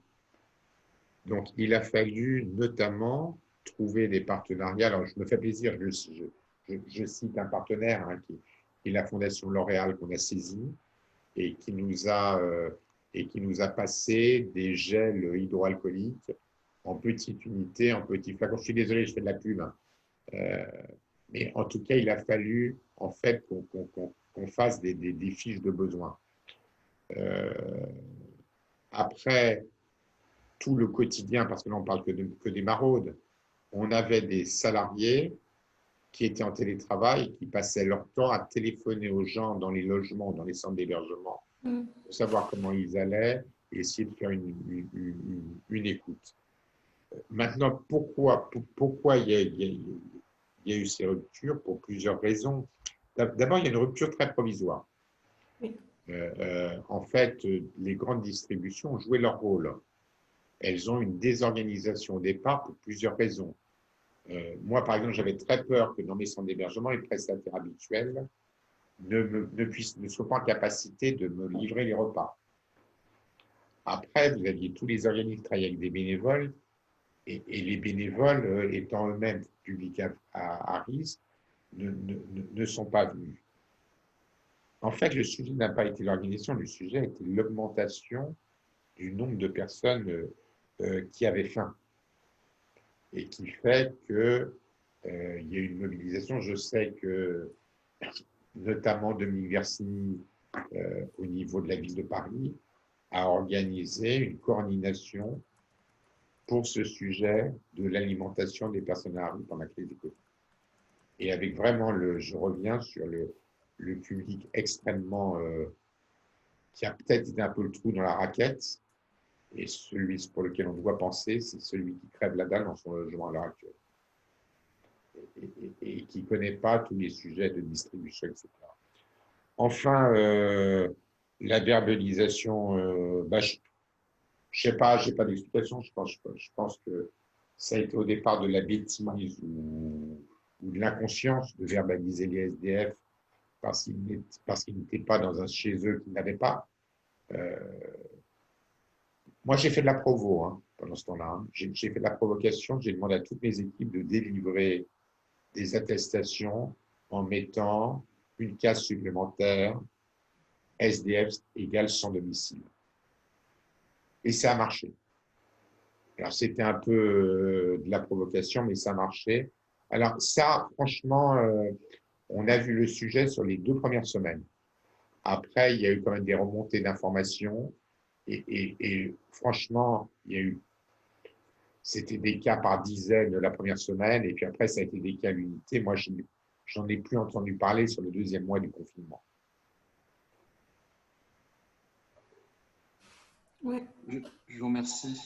Donc, il a fallu notamment trouver des partenariats. Alors, je me fais plaisir, je cite un partenaire qui est la Fondation L'Oréal qu'on a saisi et qui nous a passé des gels hydroalcooliques en petites unités, en petits flacons. Je suis désolé, je fais de la pub. Mais en tout cas, il a fallu en fait qu'on fasse des fiches de besoins. Après, tout le quotidien, parce que là, on parle que des maraudes, on avait des salariés qui étaient en télétravail et qui passaient leur temps à téléphoner aux gens dans les logements, dans les centres d'hébergement, pour savoir comment ils allaient et essayer de faire une écoute. Maintenant, pourquoi il y a eu ces ruptures? Pour plusieurs raisons. D'abord, il y a une rupture très provisoire. Oui. En fait, les grandes distributions ont joué leur rôle. Elles ont une désorganisation au départ pour plusieurs raisons. Moi, par exemple, j'avais très peur que dans mes centres d'hébergement, les prestataires habituels ne soient pas en capacité de me livrer les repas. Après, vous aviez tous les organismes qui travaillaient avec des bénévoles, et les bénévoles, étant eux-mêmes publics à risque, ne sont pas venus. En fait, le sujet n'a pas été l'organisation, le sujet a été l'augmentation du nombre de personnes qui avaient faim. Et qui fait qu'il y a eu une mobilisation. Je sais que, notamment Dominique Versini, au niveau de la ville de Paris, a organisé une coordination pour ce sujet de l'alimentation des personnes à risque pendant la crise du Covid. Et avec vraiment, je reviens sur le public extrêmement, qui a peut-être été un peu le trou dans la raquette, et celui pour lequel on doit penser, c'est celui qui crève la dalle dans son logement à l'heure actuelle. Et qui ne connaît pas tous les sujets de distribution, etc. Enfin, la verbalisation, je ne sais pas, je n'ai pas d'explication. Je pense que ça a été au départ de la bêtise ou de l'inconscience de verbaliser les SDF parce qu'ils n'étaient pas dans un chez eux qu'ils n'avaient pas. Moi, j'ai fait de la provo pendant ce temps-là. J'ai fait de la provocation. J'ai demandé à toutes mes équipes de délivrer des attestations en mettant une case supplémentaire SDF égale sans domicile. Et ça a marché. Alors, c'était un peu de la provocation, mais ça a marché. Alors, ça, franchement, on a vu le sujet sur les 2 premières semaines. Après, il y a eu quand même des remontées d'informations. Et franchement, c'était des cas par dizaines la première semaine, et puis après, ça a été des cas à l'unité. Moi, j'en ai plus entendu parler sur le 2e mois du confinement. Oui. Je vous remercie.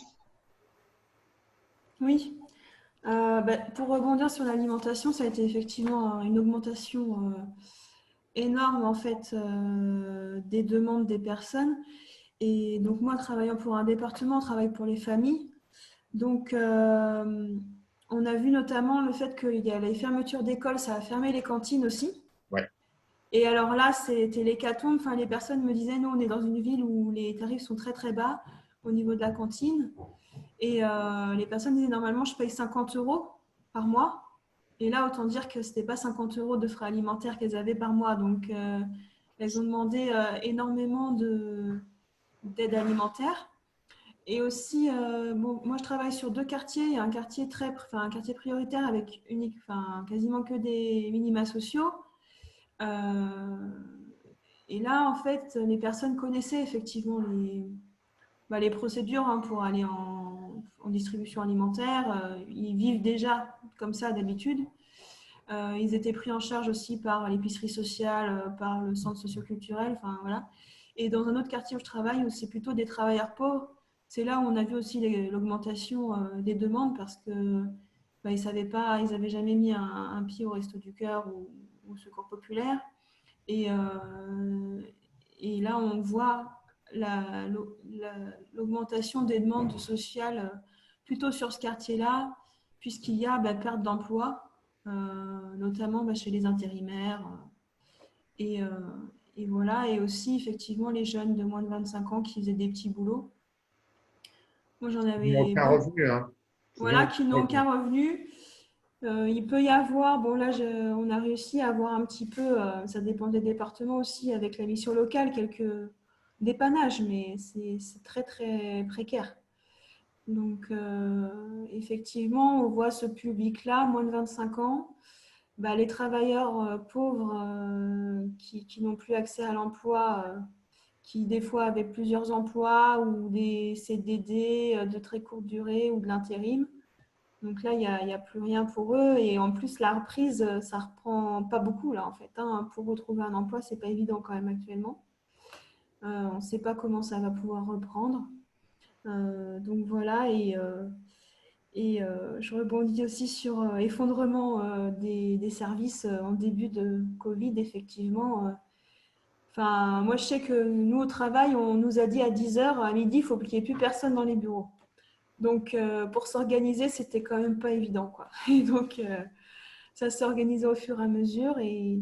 Oui. Pour rebondir sur l'alimentation, ça a été effectivement une augmentation énorme en fait des demandes des personnes. Et donc moi, travaillant pour un département, on travaille pour les familles. Donc on a vu notamment le fait qu'il y a les fermetures d'écoles, ça a fermé les cantines aussi. Ouais. Et alors là, c'était l'hécatombe. Enfin, les personnes me disaient, nous, on est dans une ville où les tarifs sont très très bas au niveau de la cantine. Et les personnes disaient, normalement, je paye 50 € par mois. Et là, autant dire que ce n'était pas 50 € de frais alimentaires qu'elles avaient par mois. Donc, elles ont demandé énormément d'aide alimentaire. Et aussi, moi, je travaille sur 2 quartiers. Il y a un quartier un quartier prioritaire avec quasiment que des minima sociaux. Et là, en fait, les personnes connaissaient effectivement les procédures pour aller en distribution alimentaire. Ils vivent déjà comme ça d'habitude. Ils étaient pris en charge aussi par l'épicerie sociale, par le centre socioculturel, enfin voilà. Et dans un autre quartier où je travaille, où c'est plutôt des travailleurs pauvres, c'est là où on a vu aussi l'augmentation des demandes parce que ils savaient pas, ils n'avaient jamais mis un pied au Resto du Cœur ou au Secours Populaire. Et, là, on voit l'augmentation des demandes sociales plutôt sur ce quartier-là, puisqu'il y a perte d'emploi, notamment chez les intérimaires. Et, voilà, et aussi effectivement les jeunes de moins de 25 ans qui faisaient des petits boulots. Moi, j'en Ils n'ont avais aucun beaucoup. revenu, hein. Voilà, qui n'ont aucun revenu. Il peut y avoir, bon là on a réussi à avoir un petit peu, ça dépend des départements aussi, avec la mission locale, quelques dépannages, mais c'est très très précaire. Donc effectivement, on voit ce public-là, moins de 25 ans, les travailleurs pauvres qui n'ont plus accès à l'emploi, qui des fois avaient plusieurs emplois ou des CDD de très courte durée ou de l'intérim. Donc là, il n'y a plus rien pour eux. Et en plus, la reprise, ça reprend pas beaucoup là en fait. Pour retrouver un emploi, c'est pas évident quand même actuellement. On ne sait pas comment ça va pouvoir reprendre. Donc voilà. Et je rebondis aussi sur effondrement des services en début de Covid, effectivement. Moi, je sais que nous, au travail, on nous a dit à 10 h, à midi, il faut qu'il n'y ait plus personne dans les bureaux. Donc, pour s'organiser, c'était quand même pas évident, quoi. Et donc, ça s'est organisé au fur et à mesure. Et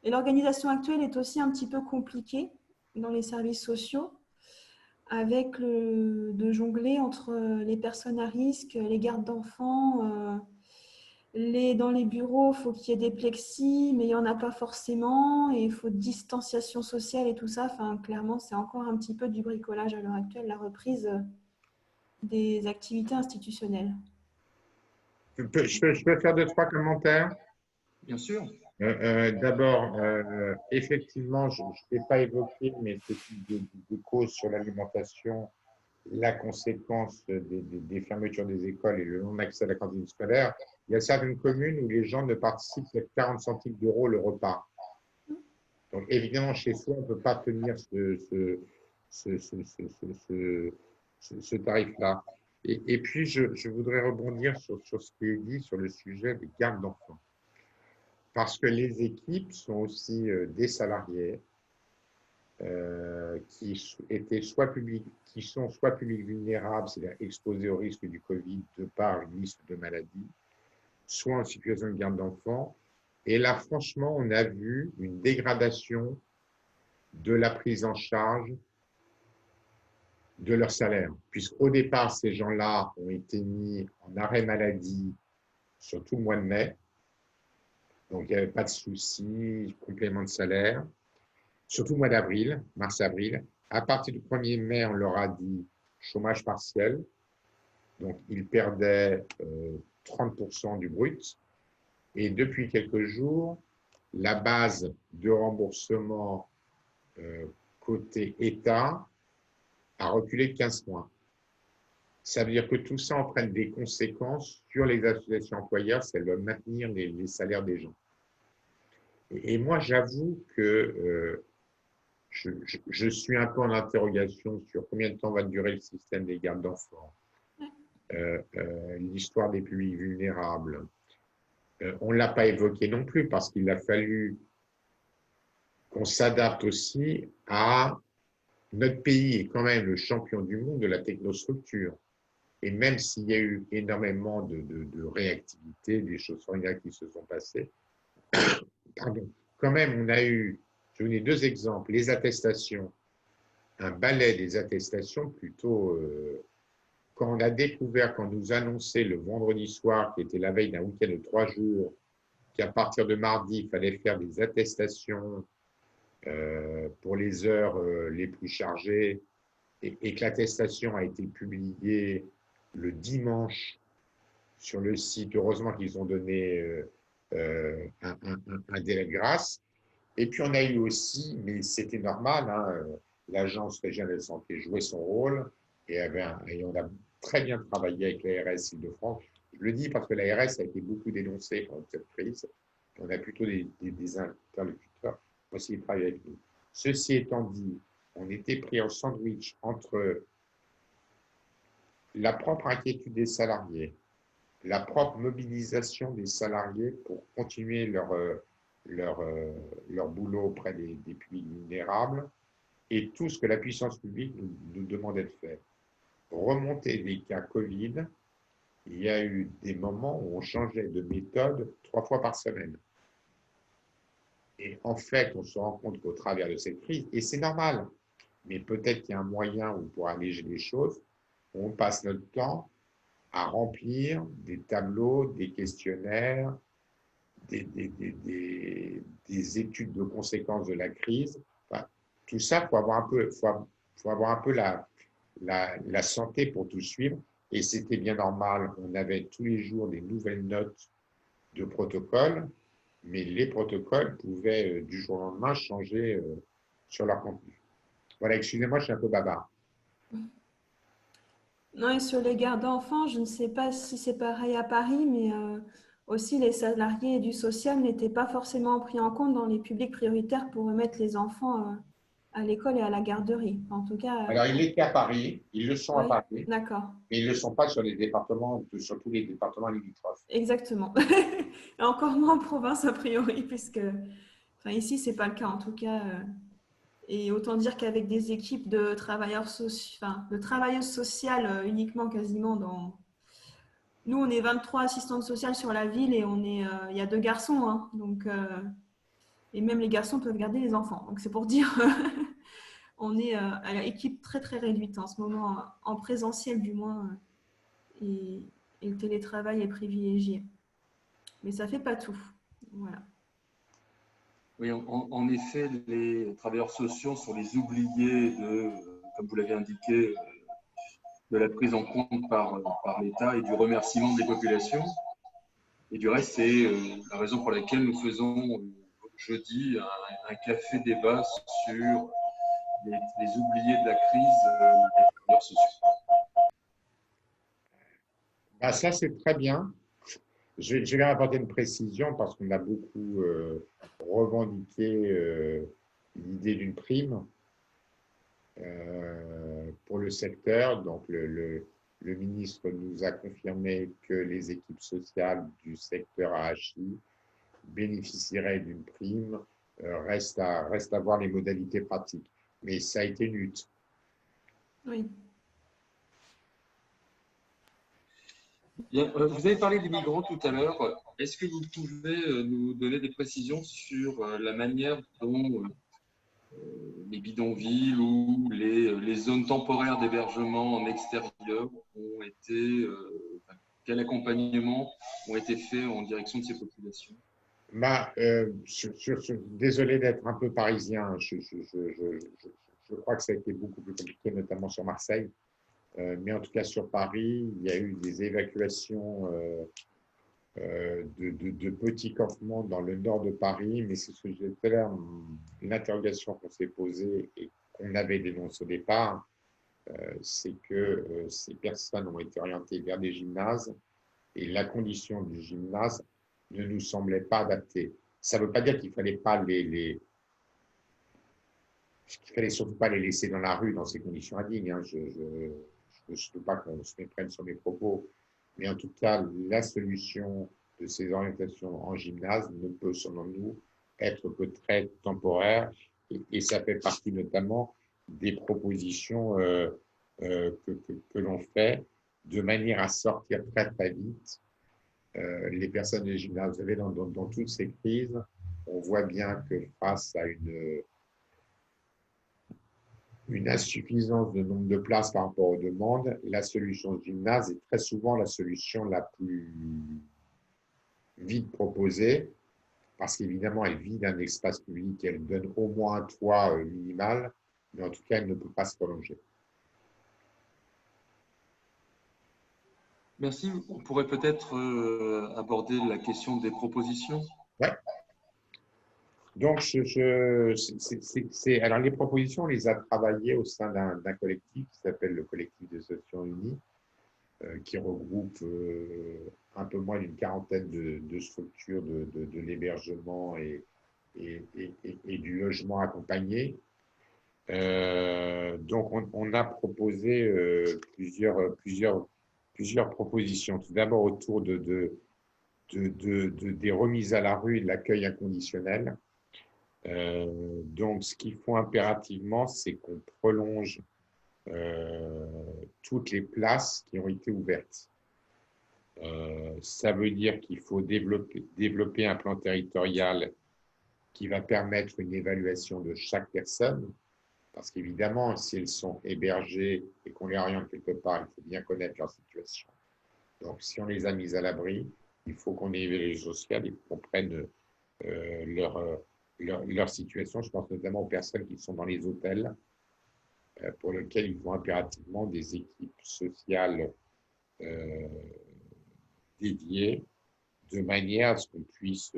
l'organisation actuelle est aussi un petit peu compliquée dans les services sociaux, avec de jongler entre les personnes à risque, les gardes d'enfants. Dans les bureaux, il faut qu'il y ait des plexis, mais il n'y en a pas forcément. Et il faut distanciation sociale et tout ça. Enfin, clairement, c'est encore un petit peu du bricolage à l'heure actuelle, la reprise des activités institutionnelles. Je peux faire 2, 3 commentaires. Bien sûr. D'abord, effectivement, je ne l'ai pas évoqué, mais ce type de cause sur l'alimentation, la conséquence des fermetures des écoles et le non-accès à la cantine scolaire, il y a certaines communes où les gens ne participent qu'à 40 centimes d'euros le repas. Donc, évidemment, chez soi, on ne peut pas tenir ce tarif-là. Et puis, je voudrais rebondir sur ce qui est dit sur le sujet des gardes d'enfants. Parce que les équipes sont aussi des salariés qui sont soit publics vulnérables, c'est-à-dire exposés au risque du Covid de par une liste de maladies, soit en situation de garde d'enfants. Et là, franchement, on a vu une dégradation de la prise en charge de leur salaire, puisqu'au départ, ces gens-là ont été mis en arrêt maladie sur tout le mois de mai. Donc, il n'y avait pas de souci, complément de salaire. Surtout au mois d'avril, mars-avril. À partir du 1er mai, on leur a dit chômage partiel. Donc, ils perdaient 30% du brut. Et depuis quelques jours, la base de remboursement côté État a reculé de 15 points. Ça veut dire que tout ça entraîne des conséquences sur les associations employeurs, si elles veulent maintenir les salaires des gens. Et moi, j'avoue que je suis un peu en interrogation sur combien de temps va durer le système des gardes d'enfants, l'histoire des publics vulnérables. On ne l'a pas évoqué non plus parce qu'il a fallu qu'on s'adapte aussi à notre pays est quand même le champion du monde de la technostructure. Et même s'il y a eu énormément de réactivité, des choses formidables qui se sont passées, pardon, quand même, on a eu, je vais vous donner deux exemples, les attestations, un balai des attestations plutôt, quand on a découvert, quand on nous annonçait le vendredi soir, qui était la veille d'un week-end de 3 jours, qu'à partir de mardi, il fallait faire des attestations pour les heures les plus chargées, et que l'attestation a été publiée le dimanche sur le site. Heureusement qu'ils ont donné un délai de grâce. Et puis on a eu aussi, mais c'était normal, hein, l'Agence régionale de santé jouait son rôle et on a très bien travaillé avec l'ARS Île-de-France. Je le dis parce que l'ARS a été beaucoup dénoncée pendant cette crise. On a plutôt des interlocuteurs aussi qui travaillent avec nous. Ceci étant dit, on était pris en sandwich entre la propre inquiétude des salariés, la propre mobilisation des salariés pour continuer leur boulot auprès des publics vulnérables et tout ce que la puissance publique nous demandait de faire. Remonter des cas Covid, il y a eu des moments où on changeait de méthode 3 fois par semaine. Et en fait, on se rend compte qu'au travers de cette crise, et c'est normal, mais peut-être qu'il y a un moyen où pour alléger les choses, on passe notre temps à remplir des tableaux, des questionnaires, des études de conséquences de la crise. Enfin, tout ça, il faut avoir un peu la santé pour tout suivre. Et c'était bien normal. On avait tous les jours des nouvelles notes de protocoles, mais les protocoles pouvaient du jour au lendemain changer sur leur contenu. Voilà, excusez-moi, je suis un peu bavard. Non, et sur les gardes d'enfants, je ne sais pas si c'est pareil à Paris, mais aussi les salariés du social n'étaient pas forcément pris en compte dans les publics prioritaires pour remettre les enfants à l'école et à la garderie. En tout cas, Alors, ils l'étaient à Paris, ils le sont à oui, Paris, d'accord. mais ils ne le sont pas sur les départements, sur tous les départements limitrophes. Exactement. Et encore moins en province, a priori, puisque enfin, ici, ce n'est pas le cas en tout cas. Et autant dire qu'avec des équipes de travailleurs enfin, de travailleuses sociales uniquement quasiment dans. Nous, on est 23 assistantes sociales sur la ville et il y a 2 garçons. Hein, donc, et même les garçons peuvent garder les enfants. Donc, c'est pour dire, on est à l'équipe très, très réduite en ce moment, en présentiel du moins. Et le télétravail est privilégié. Mais ça ne fait pas tout. Voilà. Oui, en effet, les travailleurs sociaux sont les oubliés comme vous l'avez indiqué, de la prise en compte par l'État et du remerciement des populations. Et du reste, c'est la raison pour laquelle nous faisons jeudi un café débat sur les oubliés de la crise des travailleurs sociaux. Ah, ça, c'est très bien. Je vais apporter une précision parce qu'on a beaucoup revendiqué l'idée d'une prime pour le secteur. Donc, le ministre nous a confirmé que les équipes sociales du secteur AHI bénéficieraient d'une prime. Reste à voir les modalités pratiques. Mais ça a été une lutte. Oui. Bien, vous avez parlé des migrants tout à l'heure. Est-ce que vous pouvez nous donner des précisions sur la manière dont les bidonvilles ou les zones temporaires d'hébergement en extérieur ont été, quel accompagnement ont été faits en direction de ces populations? Désolé d'être un peu parisien, je crois que ça a été beaucoup plus compliqué, notamment sur Marseille. Mais en tout cas, sur Paris, il y a eu des évacuations de petits campements dans le nord de Paris. Mais c'est ce que je disais tout à l'heure, l'interrogation qu'on s'est posée et qu'on avait dénoncée au départ, c'est que ces personnes ont été orientées vers des gymnases et la condition du gymnase ne nous semblait pas adaptée. Ça ne veut pas dire qu'il ne fallait pas qu'il ne fallait surtout pas les laisser dans la rue dans ces conditions indignes. Hein. Je ne veux pas qu'on se méprenne sur mes propos. Mais en tout cas, la solution de ces orientations en gymnase ne peut, selon nous, être que très temporaire. Et ça fait partie notamment des propositions que l'on fait de manière à sortir très, très vite les personnes des gymnases. Vous savez, dans toutes ces crises, on voit bien que face à une insuffisance de nombre de places par rapport aux demandes, la solution gymnase est très souvent la solution la plus vite proposée, parce qu'évidemment, elle vide un espace public, elle donne au moins un toit minimal, mais en tout cas, elle ne peut pas se prolonger. Merci. On pourrait peut-être aborder la question des propositions. Ouais. Donc, alors les propositions, on les a travaillées au sein d'un collectif qui s'appelle le collectif des Nations Unies, qui regroupe un peu moins d'une quarantaine de structures de l'hébergement et du logement accompagné. Donc, on a proposé plusieurs propositions. Tout d'abord autour des remises à la rue et de l'accueil inconditionnel. Donc, ce qu'il faut impérativement, c'est qu'on prolonge toutes les places qui ont été ouvertes. Ça veut dire qu'il faut développer un plan territorial qui va permettre une évaluation de chaque personne, parce qu'évidemment, si elles sont hébergées et qu'on les oriente quelque part, il faut bien connaître leur situation. Donc, si on les a mises à l'abri, il faut qu'on ait évalué les sociales et qu'on prenne leur situation. Je pense notamment aux personnes qui sont dans les hôtels, pour lesquelles il faut impérativement des équipes sociales dédiées, de manière à ce qu'on puisse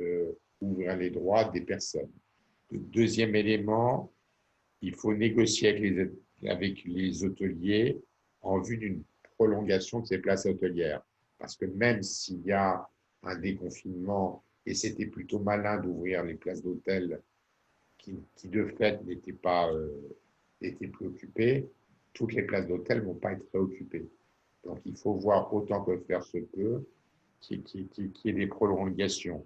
ouvrir les droits des personnes. Le deuxième élément, il faut négocier avec les hôteliers en vue d'une prolongation de ces places hôtelières. Parce que même s'il y a un déconfinement, et c'était plutôt malin d'ouvrir les places d'hôtel qui de fait n'étaient plus occupées, toutes les places d'hôtel ne vont pas être réoccupées. Donc il faut voir autant que faire se peut qu'il y ait des prolongations.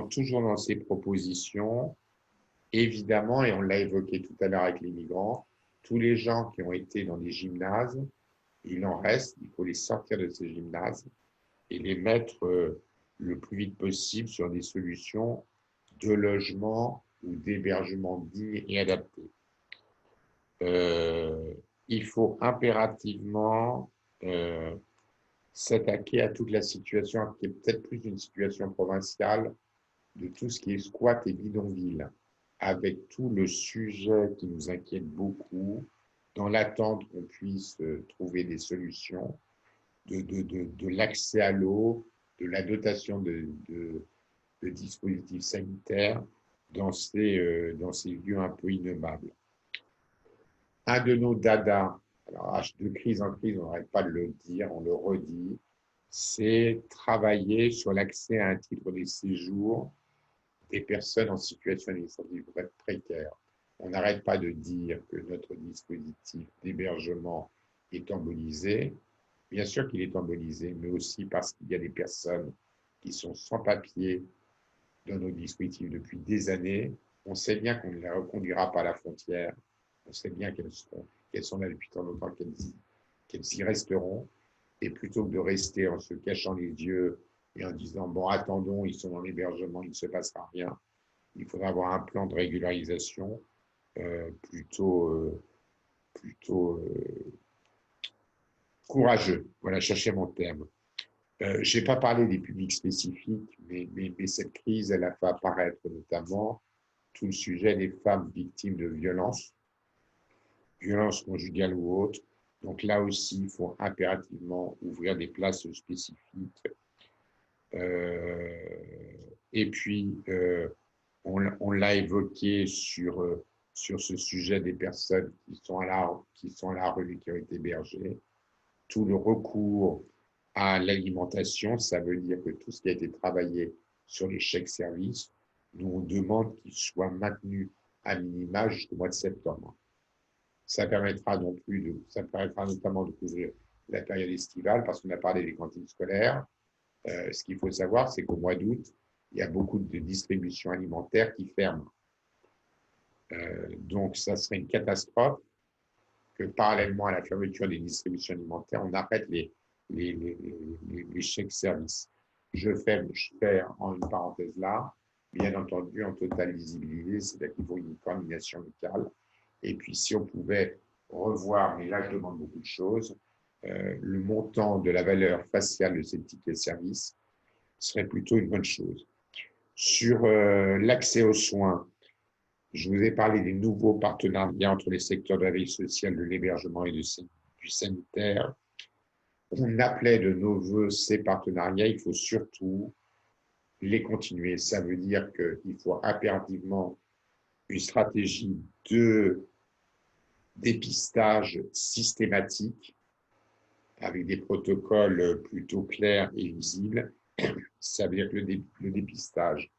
Toujours dans ces propositions, évidemment, et on l'a évoqué tout à l'heure avec les migrants, tous les gens qui ont été dans des gymnases, il en reste, il faut les sortir de ces gymnases et les mettre le plus vite possible sur des solutions de logement ou d'hébergement digne et adapté. Il faut impérativement s'attaquer à toute la situation, qui est peut-être plus une situation provinciale, de tout ce qui est squat et bidonville, avec tout le sujet qui nous inquiète beaucoup, dans l'attente qu'on puisse trouver des solutions, de l'accès à l'eau, de la dotation de dispositifs sanitaires dans ces lieux un peu innommables. Un de nos dadas, alors de crise en crise, on n'arrête pas de le dire, on le redit, c'est travailler sur l'accès à un titre de séjour des personnes en situation administrative précaire. On n'arrête pas de dire que notre dispositif d'hébergement est embolisé. Bien sûr qu'il est embolisé, mais aussi parce qu'il y a des personnes qui sont sans papier dans nos dispositifs depuis des années. On sait bien qu'on ne les reconduira pas à la frontière. On sait bien qu'elles sont là depuis tant longtemps qu'elles y resteront. Et plutôt que de rester en se cachant les yeux et en disant « bon, attendons, ils sont dans l'hébergement, il ne se passera rien », il faudra avoir un plan de régularisation plutôt courageux. Voilà, cherchez mon terme. Je n'ai pas parlé des publics spécifiques, mais cette crise, elle a fait apparaître notamment tout le sujet des femmes victimes de violences conjugales ou autres. Donc là aussi, il faut impérativement ouvrir des places spécifiques. Et puis, on l'a évoqué sur ce sujet des personnes qui sont à la rue, qui ont été hébergées. Tout le recours à l'alimentation, ça veut dire que tout ce qui a été travaillé sur les chèques services, nous on demande qu'il soit maintenu à minima jusqu'au mois de septembre. Ça permettra notamment de couvrir la période estivale, parce qu'on a parlé des cantines scolaires. Ce qu'il faut savoir, c'est qu'au mois d'août, il y a beaucoup de distributions alimentaires qui ferment. Donc, ça serait une catastrophe que parallèlement à la fermeture des distributions alimentaires, on arrête les chèques services. Je fais en une parenthèse là, bien entendu, en totale visibilité, c'est-à-dire qu'il faut une coordination locale. Et puis, si on pouvait revoir, mais là, je demande beaucoup de choses, le montant de la valeur faciale de ces tickets services serait plutôt une bonne chose. Sur l'accès aux soins, je vous ai parlé des nouveaux partenariats entre les secteurs de la vie sociale, de l'hébergement et du sanitaire. On appelait de nos voeux ces partenariats, il faut surtout les continuer. Ça veut dire qu'il faut impérativement une stratégie de dépistage systématique avec des protocoles plutôt clairs et visibles. Ça veut dire que le dépistage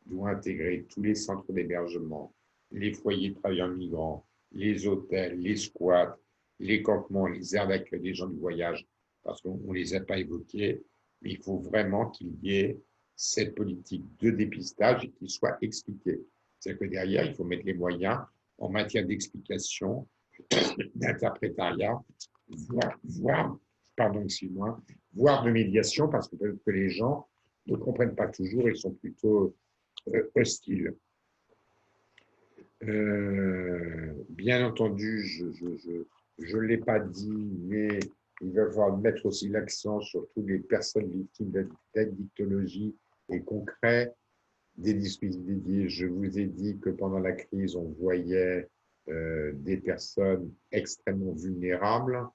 doit intégrer tous les centres d'hébergement, les foyers de travailleurs migrants, les hôtels, les squats, les campements, les aires d'accueil des gens du voyage, parce qu'on ne les a pas évoqués, mais il faut vraiment qu'il y ait cette politique de dépistage et qu'il soit expliqué. C'est-à-dire que derrière, il faut mettre les moyens en matière d'explication, d'interprétariat, voire de médiation, parce que peut-être que les gens ne comprennent pas toujours et sont plutôt hostiles. Bien entendu, je ne l'ai pas dit, mais il va falloir mettre aussi l'accent sur toutes les personnes victimes d'addictologie et qu'on crée des dispositifs dédiés. Je vous ai dit que pendant la crise, on voyait des personnes extrêmement vulnérables.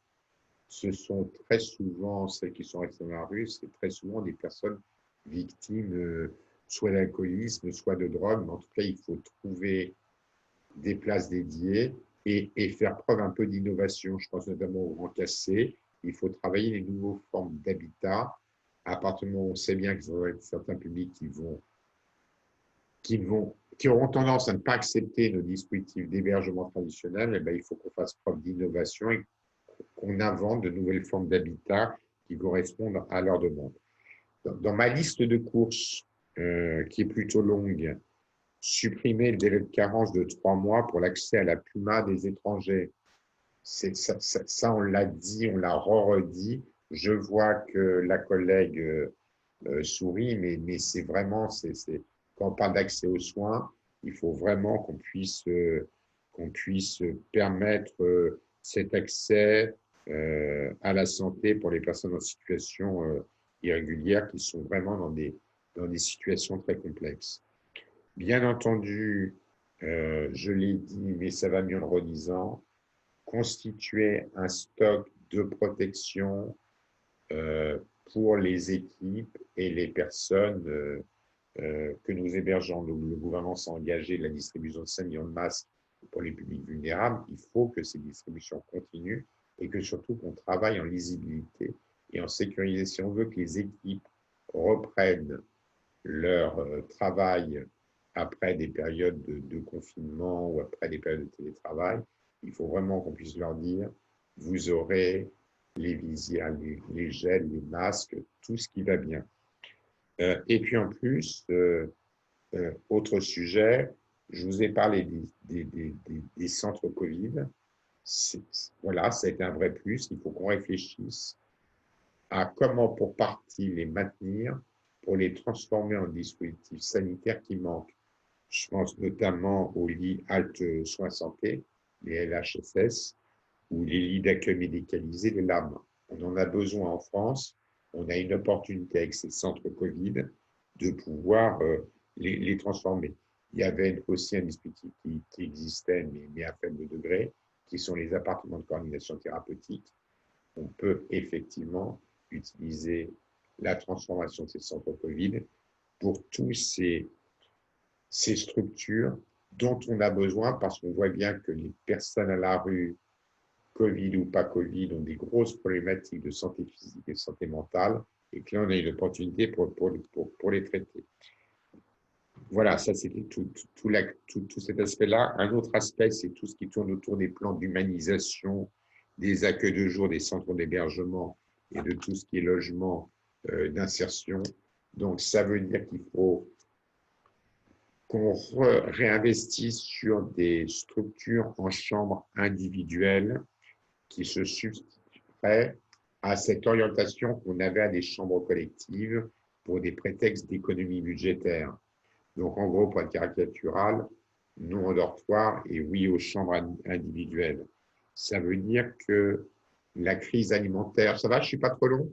Ce sont très souvent, celles qui sont restées dans la rue, c'est très souvent des personnes victimes soit d'alcoolisme, soit de drogue. Mais en tout cas, il faut trouver des places dédiées et faire preuve un peu d'innovation. Je pense notamment au Grand Cassé. Il faut travailler les nouvelles formes d'habitat. À partir du moment où on sait bien que ça va être certains publics qui auront tendance à ne pas accepter nos dispositifs d'hébergement traditionnels, eh bien, il faut qu'on fasse preuve d'innovation et qu'on invente de nouvelles formes d'habitat qui correspondent à leurs demandes. Dans ma liste de courses, qui est plutôt longue, supprimer le délai de carence de 3 mois pour l'accès à la PUMA des étrangers. Ça, on l'a dit, on l'a redit. Je vois que la collègue sourit, mais c'est vraiment, quand on parle d'accès aux soins, il faut vraiment qu'on puisse permettre cet accès à la santé pour les personnes en situation irrégulière qui sont vraiment dans des situations très complexes. Bien entendu, je l'ai dit, mais ça va mieux en le redisant, constituer un stock de protection pour les équipes et les personnes que nous hébergeons. Le gouvernement s'est engagé de la distribution de 5 millions de masques pour les publics vulnérables. Il faut que ces distributions continuent et que surtout qu'on travaille en lisibilité et en sécurité. Si on veut que les équipes reprennent leur travail après des périodes de confinement ou après des périodes de télétravail, il faut vraiment qu'on puisse leur dire, vous aurez les visières, les gels, les masques, tout ce qui va bien. Et puis en plus, autre sujet, je vous ai parlé des centres Covid. Voilà, ça a été un vrai plus. Il faut qu'on réfléchisse à comment, pour partie, les maintenir, pour les transformer en dispositifs sanitaires qui manquent. Je pense notamment aux lits halte soins santé, les LHSS, ou les lits d'accueil médicalisés, les LAM. On en a besoin en France. On a une opportunité avec ces centres Covid de pouvoir les transformer. Il y avait aussi un dispositif qui existait, mais à faible degré, qui sont les appartements de coordination thérapeutique. On peut effectivement utiliser la transformation de ces centres Covid pour tous ces structures dont on a besoin, parce qu'on voit bien que les personnes à la rue, Covid ou pas Covid, ont des grosses problématiques de santé physique et de santé mentale, et que là, on a une opportunité pour les traiter. Voilà, ça c'était tout cet aspect-là. Un autre aspect, c'est tout ce qui tourne autour des plans d'humanisation, des accueils de jour, des centres d'hébergement et de tout ce qui est logement d'insertion. Donc ça veut dire qu'il faut qu'on réinvestisse sur des structures en chambre individuelles qui se substitueraient à cette orientation qu'on avait à des chambres collectives pour des prétextes d'économie budgétaire. Donc, en gros, pour être caricatural, non au dortoir et oui aux chambres individuelles. Ça veut dire que la crise alimentaire, ça va, je ne suis pas trop long?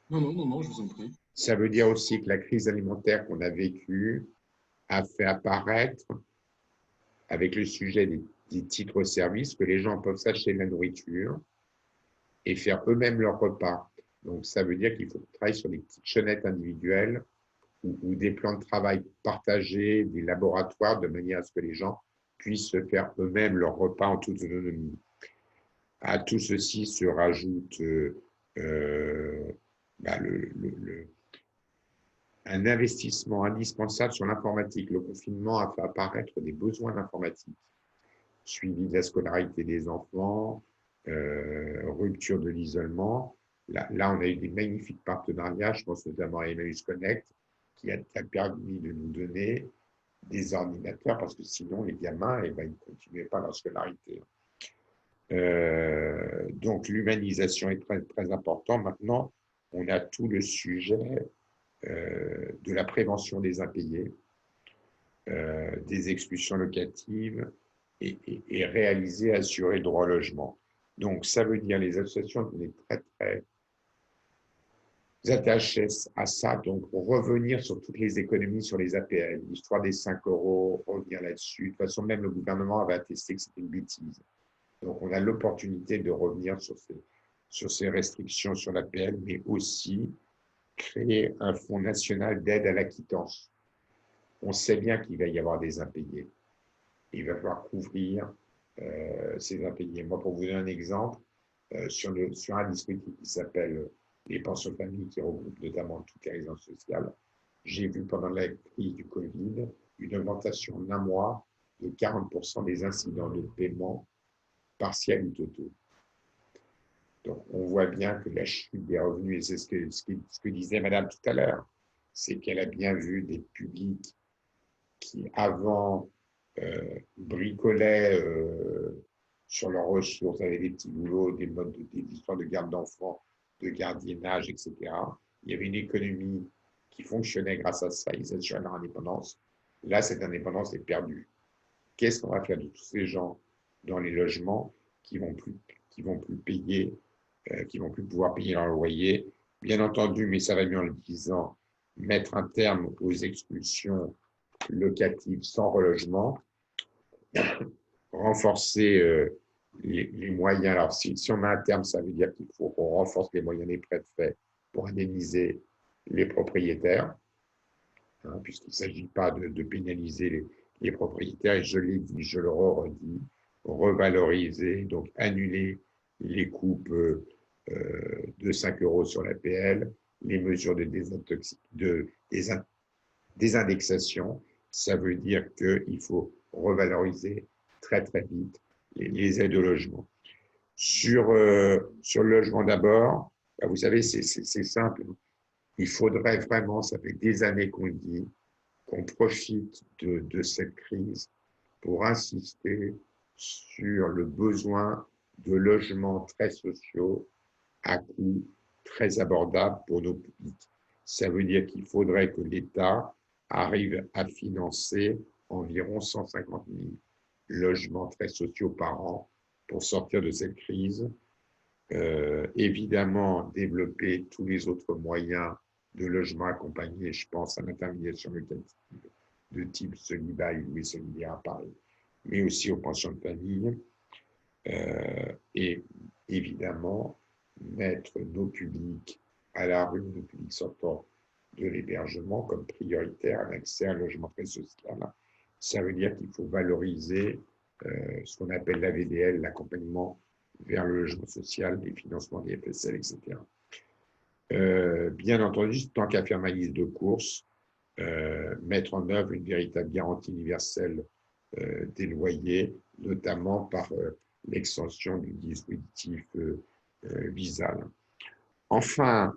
Non, je vous en prie. Ça veut dire aussi que la crise alimentaire qu'on a vécue a fait apparaître, avec le sujet des titres-services, que les gens peuvent s'acheter de la nourriture et faire eux-mêmes leur repas. Donc, ça veut dire qu'il faut travailler sur des petites chaînettes individuelles ou des plans de travail partagés, des laboratoires, de manière à ce que les gens puissent se faire eux-mêmes leur repas en toute autonomie. À tout ceci se rajoute un investissement indispensable sur l'informatique. Le confinement a fait apparaître des besoins d'informatique, suivi de la scolarité des enfants, rupture de l'isolement. Là, on a eu des magnifiques partenariats, je pense notamment à Emmaüs Connect, qui a permis de nous donner des ordinateurs, parce que sinon, les gamins, ils ne continuaient pas leur scolarité. Donc, l'humanisation est très, très importante. Maintenant, on a tout le sujet de la prévention des impayés, des expulsions locatives et réaliser, assurer le droit au logement. Donc, ça veut dire les associations, on est très, très attachés à ça, donc revenir sur toutes les économies sur les APL, l'histoire des 5 €, revenir là-dessus. De toute façon, même le gouvernement avait attesté que c'était une bêtise. Donc, on a l'opportunité de revenir sur ces restrictions sur l'APL, mais aussi créer un fonds national d'aide à la quittance. On sait bien qu'il va y avoir des impayés. Il va falloir couvrir ces impayés. Moi, pour vous donner un exemple, sur un dispositif qui s'appelle les pensions de famille, qui regroupe notamment toutes les résidences sociales, j'ai vu pendant la crise du Covid une augmentation en un mois de 40% des incidents de paiement partiels ou totaux. Donc, on voit bien que la chute des revenus, et c'est ce que disait Madame tout à l'heure, c'est qu'elle a bien vu des publics qui, avant, bricolaient sur leurs ressources, avaient des petits boulots, des histoires de garde d'enfants, de gardiennage, etc. Il y avait une économie qui fonctionnait grâce à ça, ils assuraient leur indépendance. Là, cette indépendance est perdue. Qu'est-ce qu'on va faire de tous ces gens dans les logements qui vont plus payer, qui vont plus pouvoir payer leur loyer? Bien entendu, mais ça va mieux en le disant, mettre un terme aux expulsions locatives sans relogement, renforcer les moyens. Alors, si on met un terme, ça veut dire qu'il faut qu'on renforce les moyens des préfets pour indemniser les propriétaires, hein, puisqu'il ne s'agit pas de pénaliser les propriétaires. Et je l'ai dit, je le redis, revaloriser, donc annuler les coupes de 5 € sur l'APL, les mesures de désindexation. Ça veut dire qu'il faut revaloriser très, très vite les aides au logement. Sur le logement d'abord, vous savez, c'est simple. Il faudrait vraiment, ça fait des années qu'on le dit, qu'on profite de cette crise pour insister sur le besoin de logements très sociaux à coût très abordable pour nos publics. Ça veut dire qu'il faudrait que l'État arrive à financer environ 150 000 logements très sociaux par an pour sortir de cette crise. Évidemment, développer tous les autres moyens de logement accompagné, je pense à l'intermédiation locative de type Solibail ou Solidaire à Paris, mais aussi aux pensions de famille. Et évidemment, mettre nos publics à la rue, nos publics sortant de l'hébergement comme prioritaire à l'accès à un logement très social. Ça veut dire qu'il faut valoriser ce qu'on appelle la VDL, l'accompagnement vers le logement social, les financements des FSL, etc. Bien entendu, tant qu'à faire ma liste de courses, mettre en œuvre une véritable garantie universelle des loyers, notamment par l'extension du dispositif Visal. Enfin,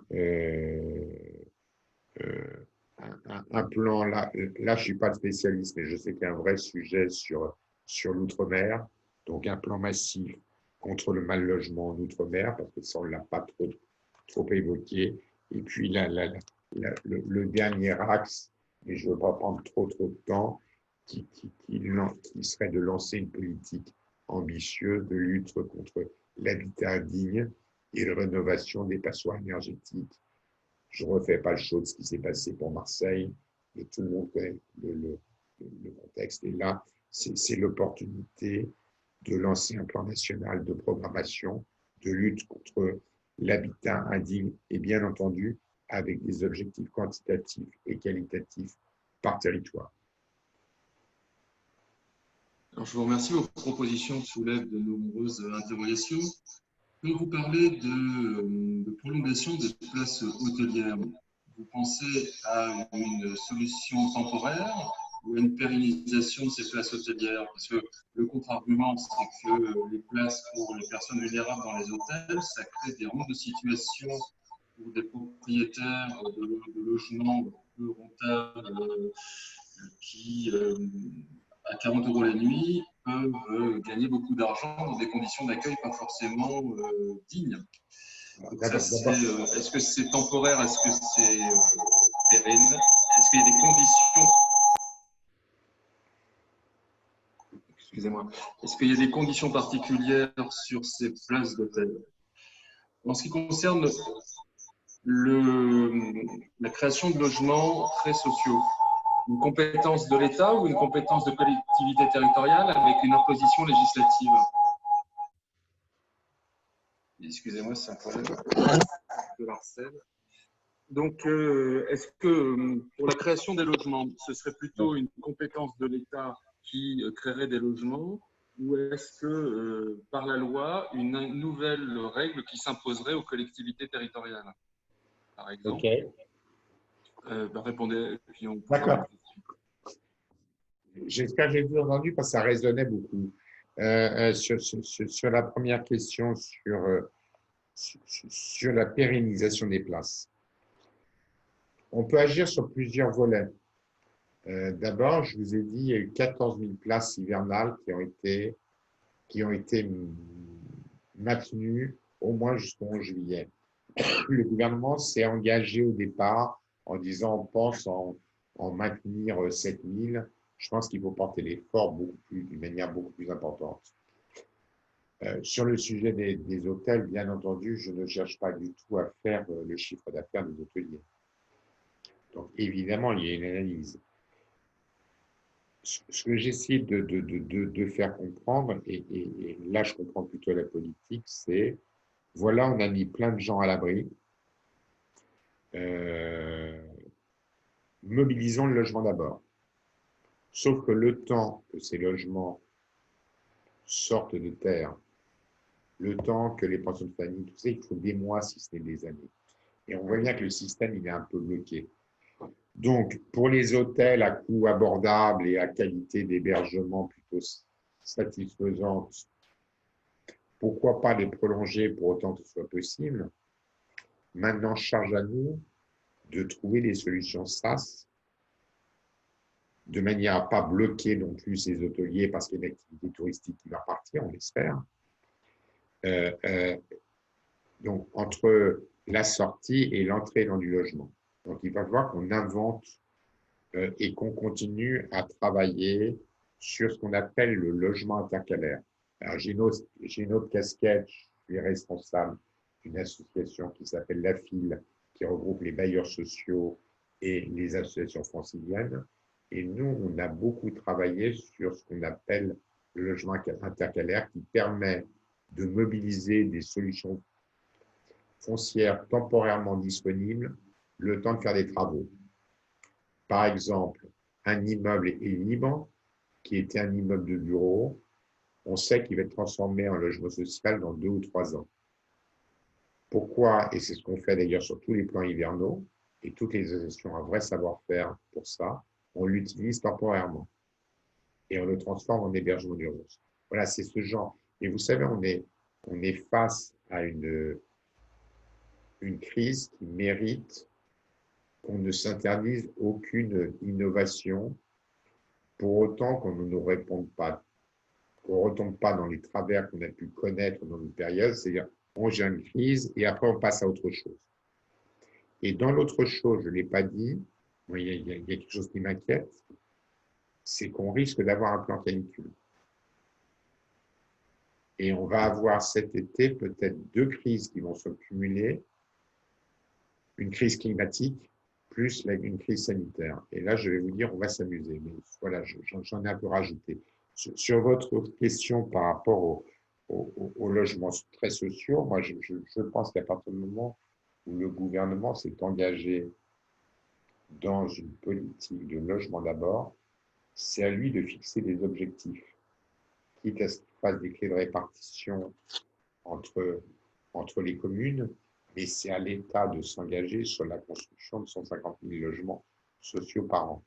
un plan, là je ne suis pas spécialiste, mais je sais qu'il y a un vrai sujet sur l'outre-mer, donc un plan massif contre le mal logement en outre-mer, parce que ça, on ne l'a pas trop évoqué. Et puis le dernier axe, et je ne veux pas prendre trop de temps, qui serait de lancer une politique ambitieuse de lutte contre l'habitat indigne et de rénovation des passoires énergétiques. Je ne refais pas le show de ce qui s'est passé pour Marseille, mais tout le monde connaît le contexte. Et là, c'est l'opportunité de lancer un plan national de programmation, de lutte contre l'habitat indigne et bien entendu avec des objectifs quantitatifs et qualitatifs par territoire. Alors, je vous remercie. Vos propositions soulèvent de nombreuses interrogations. Quand vous parlez de prolongation des places hôtelières, vous pensez à une solution temporaire ou à une pérennisation de ces places hôtelières? Parce que le contre-argument, c'est que les places pour les personnes vulnérables dans les hôtels, ça crée des rentes de situation pour des propriétaires de logements peu rentables qui, à 40 € la nuit, peuvent gagner beaucoup d'argent dans des conditions d'accueil pas forcément dignes. Est-ce que c'est temporaire? Est-ce que c'est pérenne? Est-ce qu'il y a des conditions? Excusez-moi. Est-ce qu'il y a des conditions particulières sur ces places d'hôtel? En ce qui concerne la création de logements très sociaux, une compétence de l'État ou une compétence de collectivité territoriale avec une imposition législative? Excusez-moi, c'est un problème de l'Arcel. Donc, est-ce que pour la création des logements, ce serait plutôt une compétence de l'État qui créerait des logements, ou est-ce que par la loi, une nouvelle règle qui s'imposerait aux collectivités territoriales, par exemple? Répondez, puis on pourra. D'accord. J'espère que j'ai tout entendu parce que ça résonnait beaucoup. Sur la première question, sur la pérennisation des places. On peut agir sur plusieurs volets. D'abord, je vous ai dit, il y a eu 14 000 places hivernales qui ont été maintenues au moins jusqu'au 11 juillet. Le gouvernement s'est engagé au départ en disant on pense en maintenir 7 000. Je pense qu'il faut porter l'effort d'une manière beaucoup plus importante. Sur le sujet des hôtels, bien entendu, je ne cherche pas du tout à faire le chiffre d'affaires des hôteliers. Donc, évidemment, il y a une analyse. Ce que j'essaie de faire comprendre, et là, je comprends plutôt la politique, c'est, voilà, on a mis plein de gens à l'abri, mobilisons le logement d'abord. Sauf que le temps que ces logements sortent de terre, le temps que les pensions de famille, tout ça, il faut des mois, si ce n'est des années. Et on voit bien que le système, il est un peu bloqué. Donc, pour les hôtels à coût abordable et à qualité d'hébergement plutôt satisfaisante, pourquoi pas les prolonger pour autant que ce soit possible? Maintenant, charge à nous de trouver des solutions SaaS de manière à ne pas bloquer non plus ces hôteliers parce qu'il y a une activité touristique qui va partir, on l'espère. Donc, entre la sortie et l'entrée dans du logement. Donc, il va falloir qu'on invente et qu'on continue à travailler sur ce qu'on appelle le logement intercalaire. Alors, j'ai une autre casquette, je suis responsable d'une association qui s'appelle La File, qui regroupe les bailleurs sociaux et les associations franciliennes. Et nous, on a beaucoup travaillé sur ce qu'on appelle le logement intercalaire qui permet de mobiliser des solutions foncières temporairement disponibles le temps de faire des travaux. Par exemple, un immeuble est libre, qui était un immeuble de bureau, on sait qu'il va être transformé en logement social dans 2 ou 3 ans. Pourquoi? Et c'est ce qu'on fait d'ailleurs sur tous les plans hivernaux. et toutes les associations ont un vrai savoir-faire pour ça, on l'utilise temporairement et on le transforme en hébergement d'urgence. Voilà, c'est ce genre. Et vous savez, on est face à une crise qui mérite qu'on ne s'interdise aucune innovation pour autant qu'on ne nous réponde pas, qu'on ne retombe pas dans les travers qu'on a pu connaître dans une période, c'est-à-dire on gère une crise et après on passe à autre chose. Et dans l'autre chose, je ne l'ai pas dit, il y a quelque chose qui m'inquiète, c'est qu'on risque d'avoir un plan canicule. Et on va avoir cet été peut-être 2 crises qui vont se cumuler, une crise climatique plus une crise sanitaire. Et là, je vais vous dire, on va s'amuser. Mais voilà, j'en ai un peu rajouté. Sur votre question par rapport aux logements très sociaux, moi, je pense qu'à partir du moment où le gouvernement s'est engagé dans une politique de logement d'abord, c'est à lui de fixer des objectifs, quitte à ce qu'il fasse des clés de répartition entre les communes, mais c'est à l'État de s'engager sur la construction de 150 000 logements sociaux par an.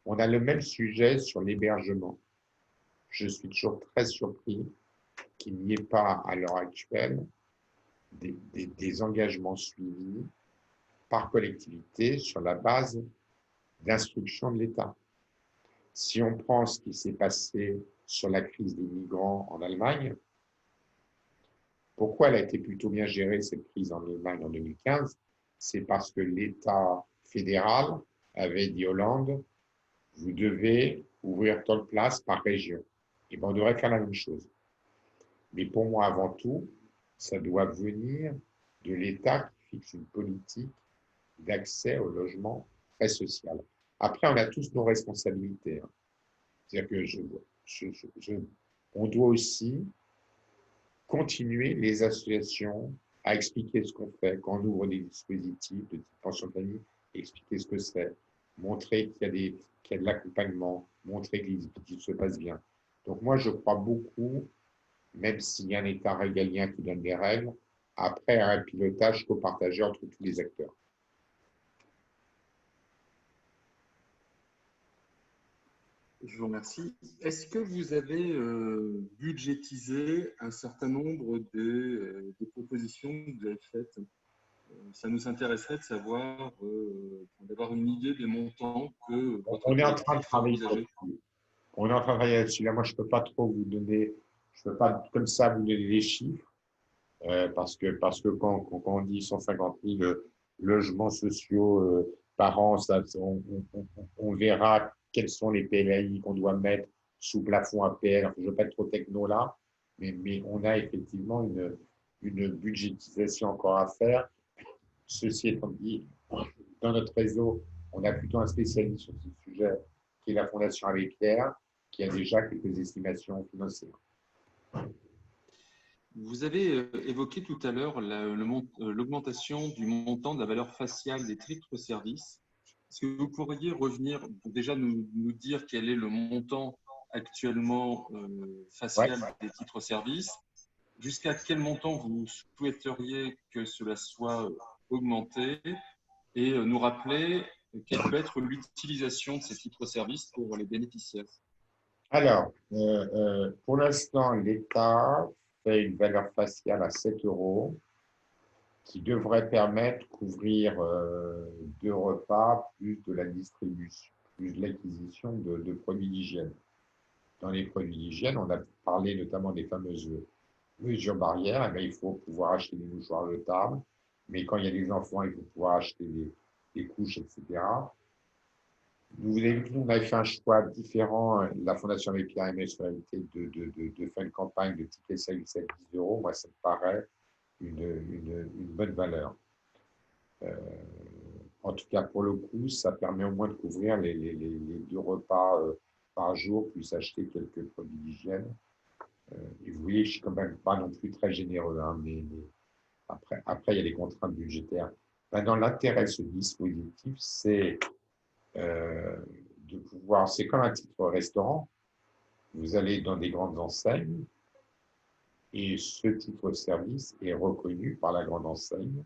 On a le même sujet sur l'hébergement. Je suis toujours très surpris qu'il n'y ait pas, à l'heure actuelle, des engagements suivis par collectivité sur la base d'instructions de l'État. Si on prend ce qui s'est passé sur la crise des migrants en Allemagne, pourquoi elle a été plutôt bien gérée, cette crise en Allemagne en 2015? C'est parce que l'État fédéral avait dit Hollande, vous devez ouvrir tant de places par région. Et bien, on devrait faire la même chose. Mais pour moi, avant tout, ça doit venir de l'État qui fixe une politique d'accès au logement très social. Après, on a tous nos responsabilités. C'est-à-dire que on doit aussi continuer les associations à expliquer ce qu'on fait quand on ouvre des dispositifs de type pension de famille, expliquer ce que c'est, montrer qu'il y a de l'accompagnement, montrer que les dispositifs se passent bien. Donc moi, je crois beaucoup, même s'il y a un État régalien qui donne les règles, après un pilotage copartagé entre tous les acteurs. Je vous remercie. Est-ce que vous avez budgétisé un certain nombre des propositions que vous avez faites? Ça nous intéresserait de savoir, d'avoir une idée des montants que votre On est en train de collectif a travailler envisagé. là-dessus. On est en train de travailler là-dessus. Là, moi, je ne peux pas trop vous donner, je ne peux pas comme ça vous donner les chiffres, parce que quand on dit 150 000 logements sociaux par an, on verra quels sont les PLAI qu'on doit mettre sous plafond APL. Je ne veux pas être trop techno là, mais on a effectivement une budgétisation encore à faire. Ceci étant dit, dans notre réseau, on a plutôt un spécialiste sur ce sujet qui est la Fondation Abbé Pierre, qui a déjà quelques estimations financières. Vous avez évoqué tout à l'heure l'augmentation du montant de la valeur faciale des titres-services. Est-ce que vous pourriez revenir, déjà nous dire quel est le montant actuellement facial des titres-services, jusqu'à quel montant vous souhaiteriez que cela soit augmenté, et nous rappeler quelle peut être l'utilisation de ces titres-services pour les bénéficiaires? Alors, pour l'instant, l'État fait une valeur faciale à 7 € qui devrait permettre de couvrir 2 repas, plus de la distribution, plus de l'acquisition de produits d'hygiène. Dans les produits d'hygiène, on a parlé notamment des fameuses mesures barrières. Eh bien, il faut pouvoir acheter des mouchoirs jetables, mais quand il y a des enfants, il faut pouvoir acheter des couches, etc. Vous avez vu, on avait fait un choix différent. La Fondation Abbé Pierre et de faire une campagne de tickets service à 10 €. Moi, ça me paraît une bonne valeur. En tout cas, pour le coup, ça permet au moins de couvrir les 2 repas par jour, plus acheter quelques produits d'hygiène. Et vous voyez, je ne suis quand même pas non plus très généreux, hein, mais après, il y a des contraintes budgétaires. Maintenant, l'intérêt de ce dispositif, c'est de pouvoir, c'est comme un titre restaurant, vous allez dans des grandes enseignes et ce titre service est reconnu par la grande enseigne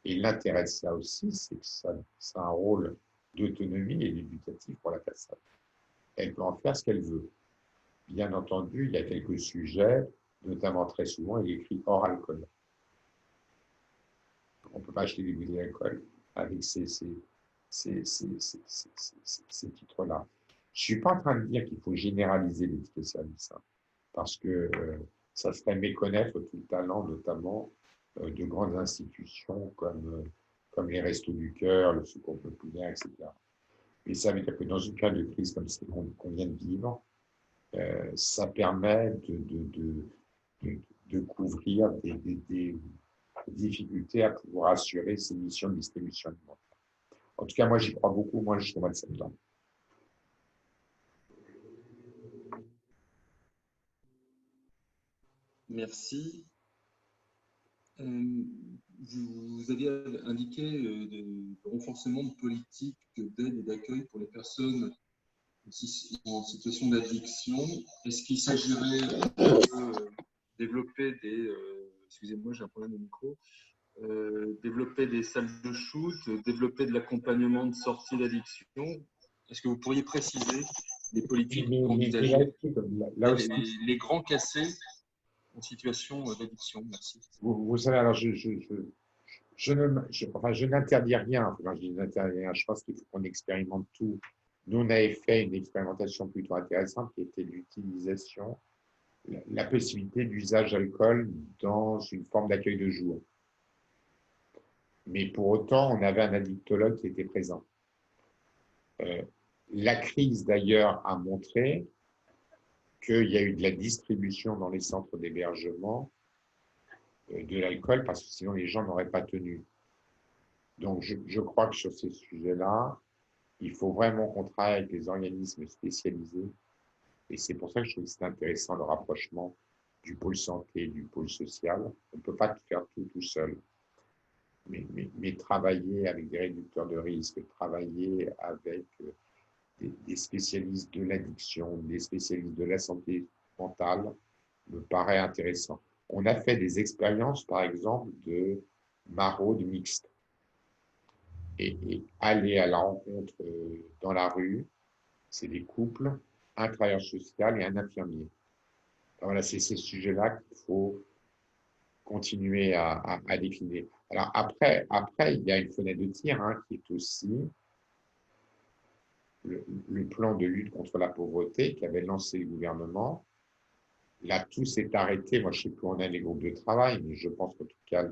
Et l'intérêt de ça aussi, c'est que ça a un rôle d'autonomie et d'éducatif pour la personne. Elle peut en faire ce qu'elle veut. Bien entendu, il y a quelques sujets, notamment très souvent, il est écrit hors alcool. On ne peut pas acheter des bouteilles d'alcool avec ces titres-là. Je ne suis pas en train de dire qu'il faut généraliser les titres de service, hein, parce que ça serait méconnaître tout le talent, notamment de grandes institutions comme les Restos du Cœur, le Secours populaire, etc. Mais ça veut dire que dans une période de crise comme celle qu'on vient de vivre, ça permet de couvrir des difficultés à pouvoir assurer ces missions de distribution alimentaire. En tout cas, moi, j'y crois beaucoup, moi, jusqu'au mois de septembre. Merci. Vous aviez indiqué de renforcement de politiques d'aide et d'accueil pour les personnes en situation d'addiction. Est-ce qu'il s'agirait de développer des... excusez-moi, j'ai un problème de micro. Développer des salles de shoot, développer de l'accompagnement de sortie d'addiction. Est-ce que vous pourriez préciser les politiques envisagées, les grands cassés en situation d'addiction? Merci. Vous savez, alors je n'interdis rien. Enfin, je n'interdis rien. Je pense qu'il faut qu'on expérimente tout. Nous, on avait fait une expérimentation plutôt intéressante qui était l'utilisation, la possibilité d'usage d'alcool dans une forme d'accueil de jour. Mais pour autant, on avait un addictologue qui était présent. La crise, d'ailleurs, a montré qu'il y a eu de la distribution dans les centres d'hébergement de l'alcool, parce que sinon les gens n'auraient pas tenu. Donc, je crois que sur ces sujets-là, il faut vraiment qu'on travaille avec les organismes spécialisés. Et c'est pour ça que je trouve que c'est intéressant le rapprochement du pôle santé et du pôle social. On ne peut pas faire tout seul. Mais travailler avec des réducteurs de risque, travailler avec des spécialistes de l'addiction, des spécialistes de la santé mentale, me paraît intéressant. On a fait des expériences, par exemple, de maraude mixte. Et aller à la rencontre dans la rue, c'est des couples, un travailleur social et un infirmier. Alors voilà, c'est ces sujets-là qu'il faut continuer à décliner. Alors après, il y a une fenêtre de tir qui est aussi le plan de lutte contre la pauvreté qu'avait lancé le gouvernement. Là, tout s'est arrêté. Moi, je ne sais plus où on a les groupes de travail, mais je pense qu'en tout cas,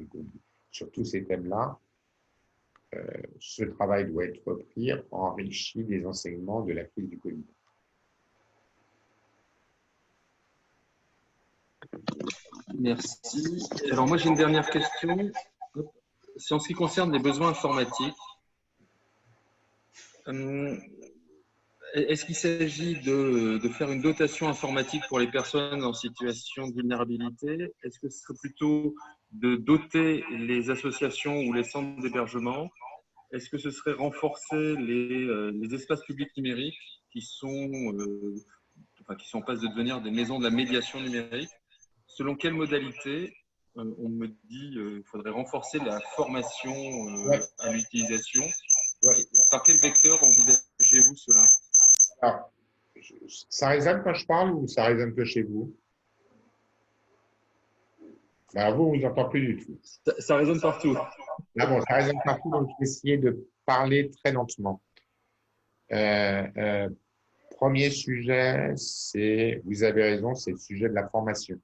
sur tous ces thèmes-là, ce travail doit être repris, enrichi des enseignements de la crise du Covid. Merci. Alors moi, j'ai une dernière question. C'est en ce qui concerne les besoins informatiques. Est-ce qu'il s'agit de faire une dotation informatique pour les personnes en situation de vulnérabilité? Est-ce que ce serait plutôt de doter les associations ou les centres d'hébergement? Est-ce que ce serait renforcer les espaces publics numériques qui sont en passe de devenir des maisons de la médiation numérique? Selon quelle modalité? On me dit qu'il faudrait renforcer la formation à l'utilisation. Par quel vecteur envisagez-vous cela? Alors, ça résonne quand je parle ou ça résonne que chez vous? Ben, vous n'entendez plus du tout. Ça résonne partout. Ah bon, ça résonne partout, donc je vais essayer de parler très lentement. Premier sujet, vous avez raison, c'est le sujet de la formation.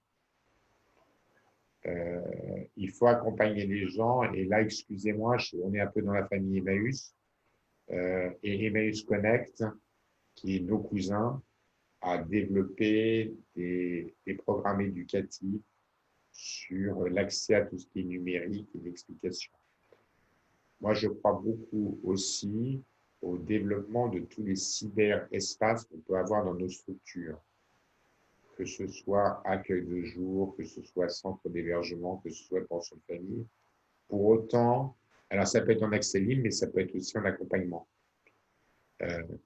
Il faut accompagner les gens, et là, excusez-moi, on est un peu dans la famille Emmaüs, et Emmaüs Connect, qui est nos cousins, a développé des programmes éducatifs sur l'accès à tout ce qui est numérique et l'explication. Moi, je crois beaucoup aussi au développement de tous les cyberespaces qu'on peut avoir dans nos structures, que ce soit accueil de jour, que ce soit centre d'hébergement, que ce soit pension de famille. Pour autant, alors ça peut être en accès libre, mais ça peut être aussi en accompagnement.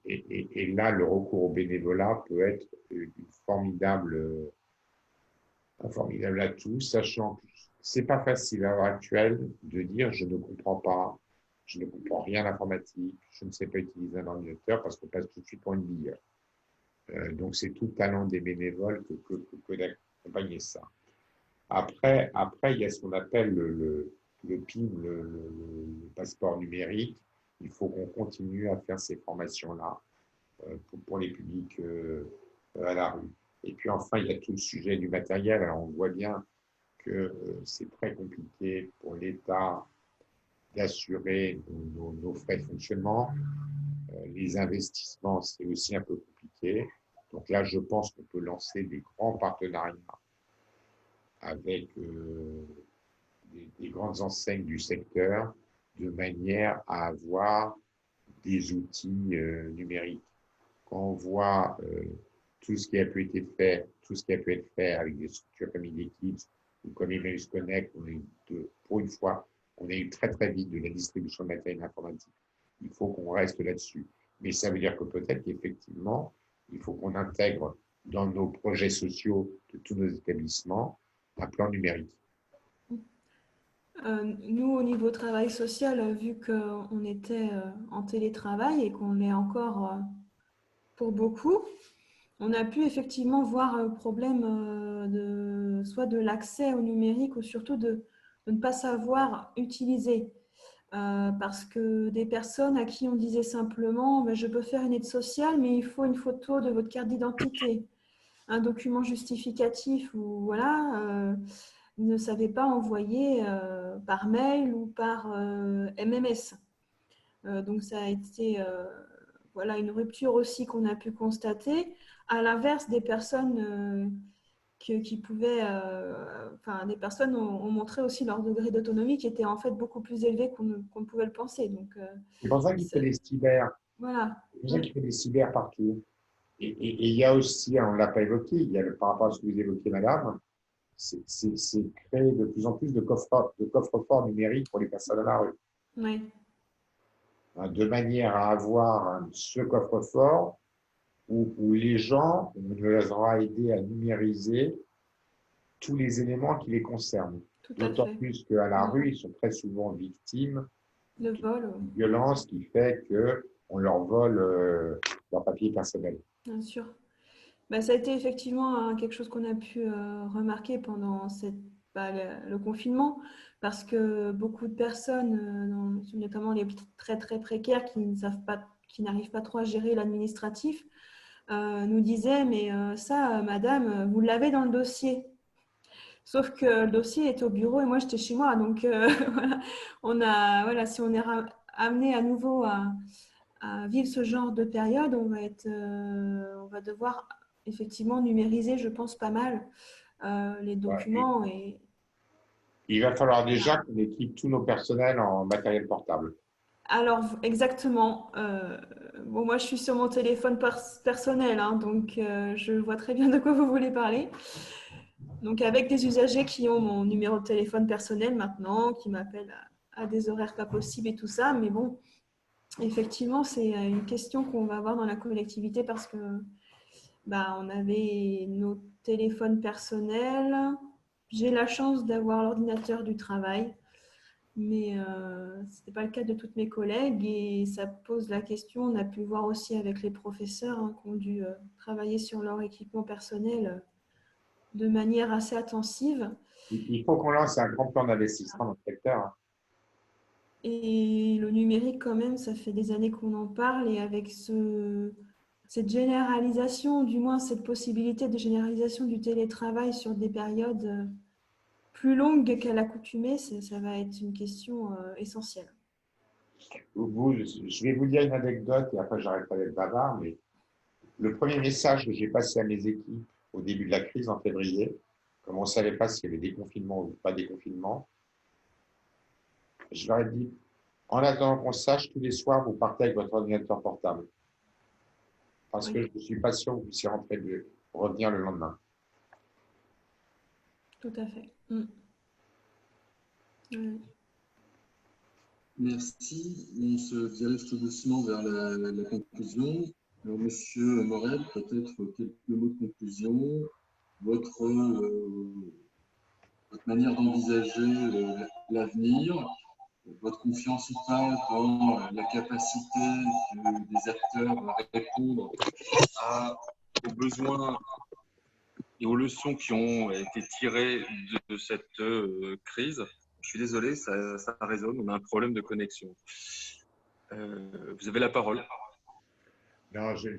Et là, le recours au bénévolat peut être un formidable atout, sachant que c'est pas facile à l'heure actuelle de dire je ne comprends pas, je ne comprends rien à l'informatique, je ne sais pas utiliser un ordinateur parce qu'on passe tout de suite pour une bille. Donc, c'est tout le talent des bénévoles que d'accompagner ça. Après, il y a ce qu'on appelle le PIN, le passeport numérique. Il faut qu'on continue à faire ces formations-là pour les publics à la rue. Et puis enfin, il y a tout le sujet du matériel. Alors, on voit bien que c'est très compliqué pour l'État d'assurer nos frais de fonctionnement. Les investissements, c'est aussi un peu compliqué. Donc là, je pense qu'on peut lancer des grands partenariats avec des grandes enseignes du secteur de manière à avoir des outils numériques. Quand on voit tout ce qui a pu être fait, avec des structures comme Idekits ou comme Emmaüs Connect, pour une fois, on a eu très très vite de la distribution de matériel informatique. Il faut qu'on reste là-dessus. Mais ça veut dire que peut-être qu'effectivement, il faut qu'on intègre dans nos projets sociaux de tous nos établissements un plan numérique. Nous, au niveau travail social, vu qu'on était en télétravail et qu'on l'est encore pour beaucoup, on a pu effectivement voir un problème soit de l'accès au numérique ou surtout de ne pas savoir utiliser. Parce que des personnes à qui on disait simplement ben, je peux faire une aide sociale, mais il faut une photo de votre carte d'identité, un document justificatif ou voilà, ils ne savaient pas envoyer par mail ou par MMS. Donc ça a été voilà, une rupture aussi qu'on a pu constater, à l'inverse des personnes qui pouvaient, enfin, des personnes ont montré aussi leur degré d'autonomie qui était en fait beaucoup plus élevé qu'on pouvait le penser. Donc, c'est pour ça qu'il fait des cyber. voilà. C'est pour ça qu'il fait des cyber partout. Et il y a aussi, on ne l'a pas évoqué, il y a par rapport à ce que vous évoquez, madame, c'est créer de plus en plus de coffres-forts numériques pour les personnes à la rue. Oui. De manière à avoir ce coffre-fort où les gens, on les aura aidés à numériser tous les éléments qui les concernent. D'autant plus qu'à la rue, ils sont très souvent victimes de vol, violence qui fait qu'on leur vole leur papier personnel. Bien sûr. Ben, ça a été effectivement quelque chose qu'on a pu remarquer pendant le confinement, parce que beaucoup de personnes, notamment les très très précaires qui n'arrivent pas trop à gérer l'administratif, nous disaient mais ça, madame, vous l'avez dans le dossier. Sauf que le dossier était au bureau et moi j'étais chez moi, donc voilà, si on est amené à nouveau à vivre ce genre de période, on va devoir effectivement numériser, je pense, pas mal les documents. Ouais. Il va falloir déjà qu'on équipe tous nos personnels en matériel portable. Alors, exactement. Bon, moi, je suis sur mon téléphone personnel, hein, donc je vois très bien de quoi vous voulez parler. Donc, avec des usagers qui ont mon numéro de téléphone personnel maintenant, qui m'appellent à des horaires pas possibles et tout ça, mais bon, effectivement, c'est une question qu'on va avoir dans la collectivité parce que bah, on avait nos téléphones personnels. J'ai la chance d'avoir l'ordinateur du travail, mais ce n'était pas le cas de toutes mes collègues et ça pose la question. On a pu voir aussi avec les professeurs hein, qui ont dû travailler sur leur équipement personnel de manière assez intensive. Il faut qu'on lance un grand plan d'investissement dans le secteur. Et le numérique, quand même, ça fait des années qu'on en parle et avec cette généralisation, du moins cette possibilité de généralisation du télétravail sur des périodes plus longues qu'à l'accoutumée, ça va être une question essentielle. Je vais vous dire une anecdote et après j'arrêterai d'être bavard, mais le premier message que j'ai passé à mes équipes au début de la crise en février, comme on ne savait pas s'il y avait déconfinement ou pas déconfinement, je leur ai dit, en attendant qu'on sache, tous les soirs, vous partez avec votre ordinateur portable. Parce que je ne suis pas sûr que vous puissiez revenir le lendemain. Tout à fait. Merci. On se dirige tout doucement vers la conclusion. Alors, Monsieur Morel, peut-être quelques mots de conclusion. votre manière d'envisager l'avenir, votre confiance ou pas dans la capacité des acteurs à répondre aux besoins et aux leçons qui ont été tirées de cette crise. Je suis désolé, ça résonne, on a un problème de connexion. Vous avez la parole. Non, je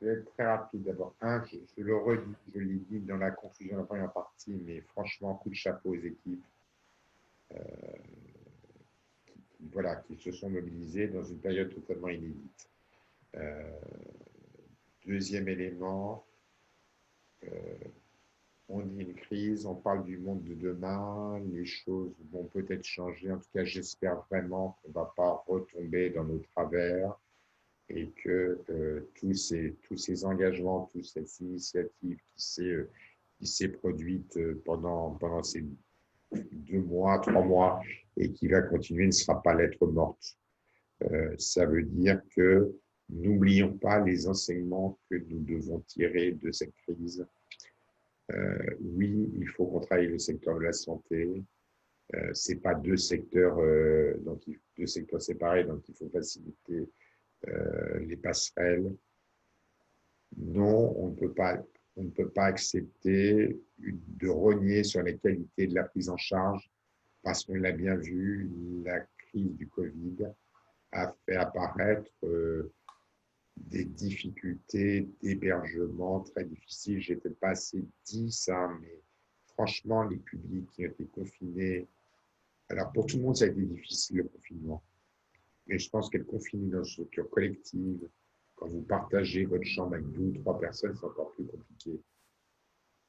vais être très rapide. D'abord, je le redis, je l'ai dit dans la conclusion de la première partie, mais franchement, coup de chapeau aux équipes voilà, qui se sont mobilisées dans une période totalement inédite. Deuxième élément, on dit une crise, on parle du monde de demain, les choses vont peut-être changer. En tout cas, j'espère vraiment qu'on ne va pas retomber dans nos travers et que tous ces engagements, toutes ces initiatives qui s'est produite pendant ces 2 mois, 3 mois et qui va continuer ne sera pas lettre morte. Ça veut dire que n'oublions pas les enseignements que nous devons tirer de cette crise. Oui, il faut qu'on travaille le secteur de la santé. C'est pas deux secteurs séparés, donc il faut faciliter les passerelles. Non, on ne peut pas accepter de rogner sur les qualités de la prise en charge parce qu'on l'a bien vu, la crise du Covid a fait apparaître des difficultés d'hébergement très difficiles. Je n'ai peut-être pas assez dit ça, mais franchement, les publics qui ont été confinés, alors pour tout le monde, ça a été difficile le confinement. Mais je pense qu'être confiné dans une structure collective, quand vous partagez votre chambre avec 2 ou 3 personnes, c'est encore plus compliqué.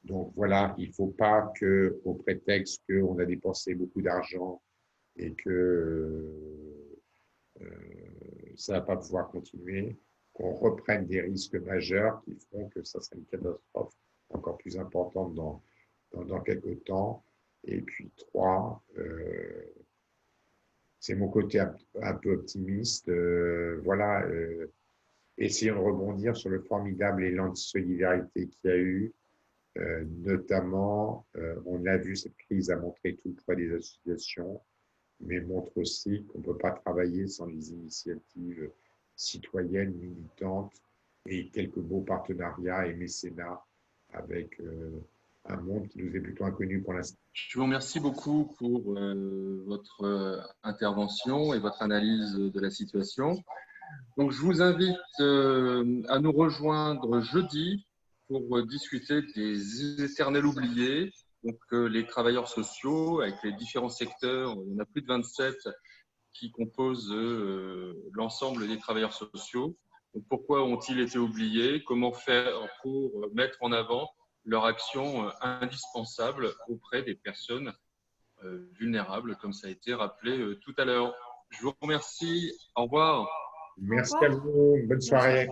Donc voilà, il ne faut pas qu'au prétexte qu'on a dépensé beaucoup d'argent et que ça ne va pas pouvoir continuer, qu'on reprenne des risques majeurs qui feront que ça sera une catastrophe encore plus importante dans quelques temps. Et puis 3, c'est mon côté un peu optimiste. Voilà, essayons de rebondir sur le formidable élan de solidarité qu'il y a eu. Notamment, on a vu cette crise a montré tout le poids des associations, mais montre aussi qu'on ne peut pas travailler sans les initiatives citoyennes, militantes et quelques beaux partenariats et mécénats avec un monde qui nous est plutôt inconnu pour l'instant. Je vous remercie beaucoup pour votre intervention et votre analyse de la situation. Donc, je vous invite à nous rejoindre jeudi pour discuter des éternels oubliés, donc les travailleurs sociaux avec les différents secteurs. Il y en a plus de 27 qui composent l'ensemble des travailleurs sociaux. Donc, pourquoi ont-ils été oubliés? Comment faire pour mettre en avant leur action indispensable auprès des personnes vulnérables, comme ça a été rappelé tout à l'heure. Je vous remercie. Au revoir. Merci à vous. Bonne soirée.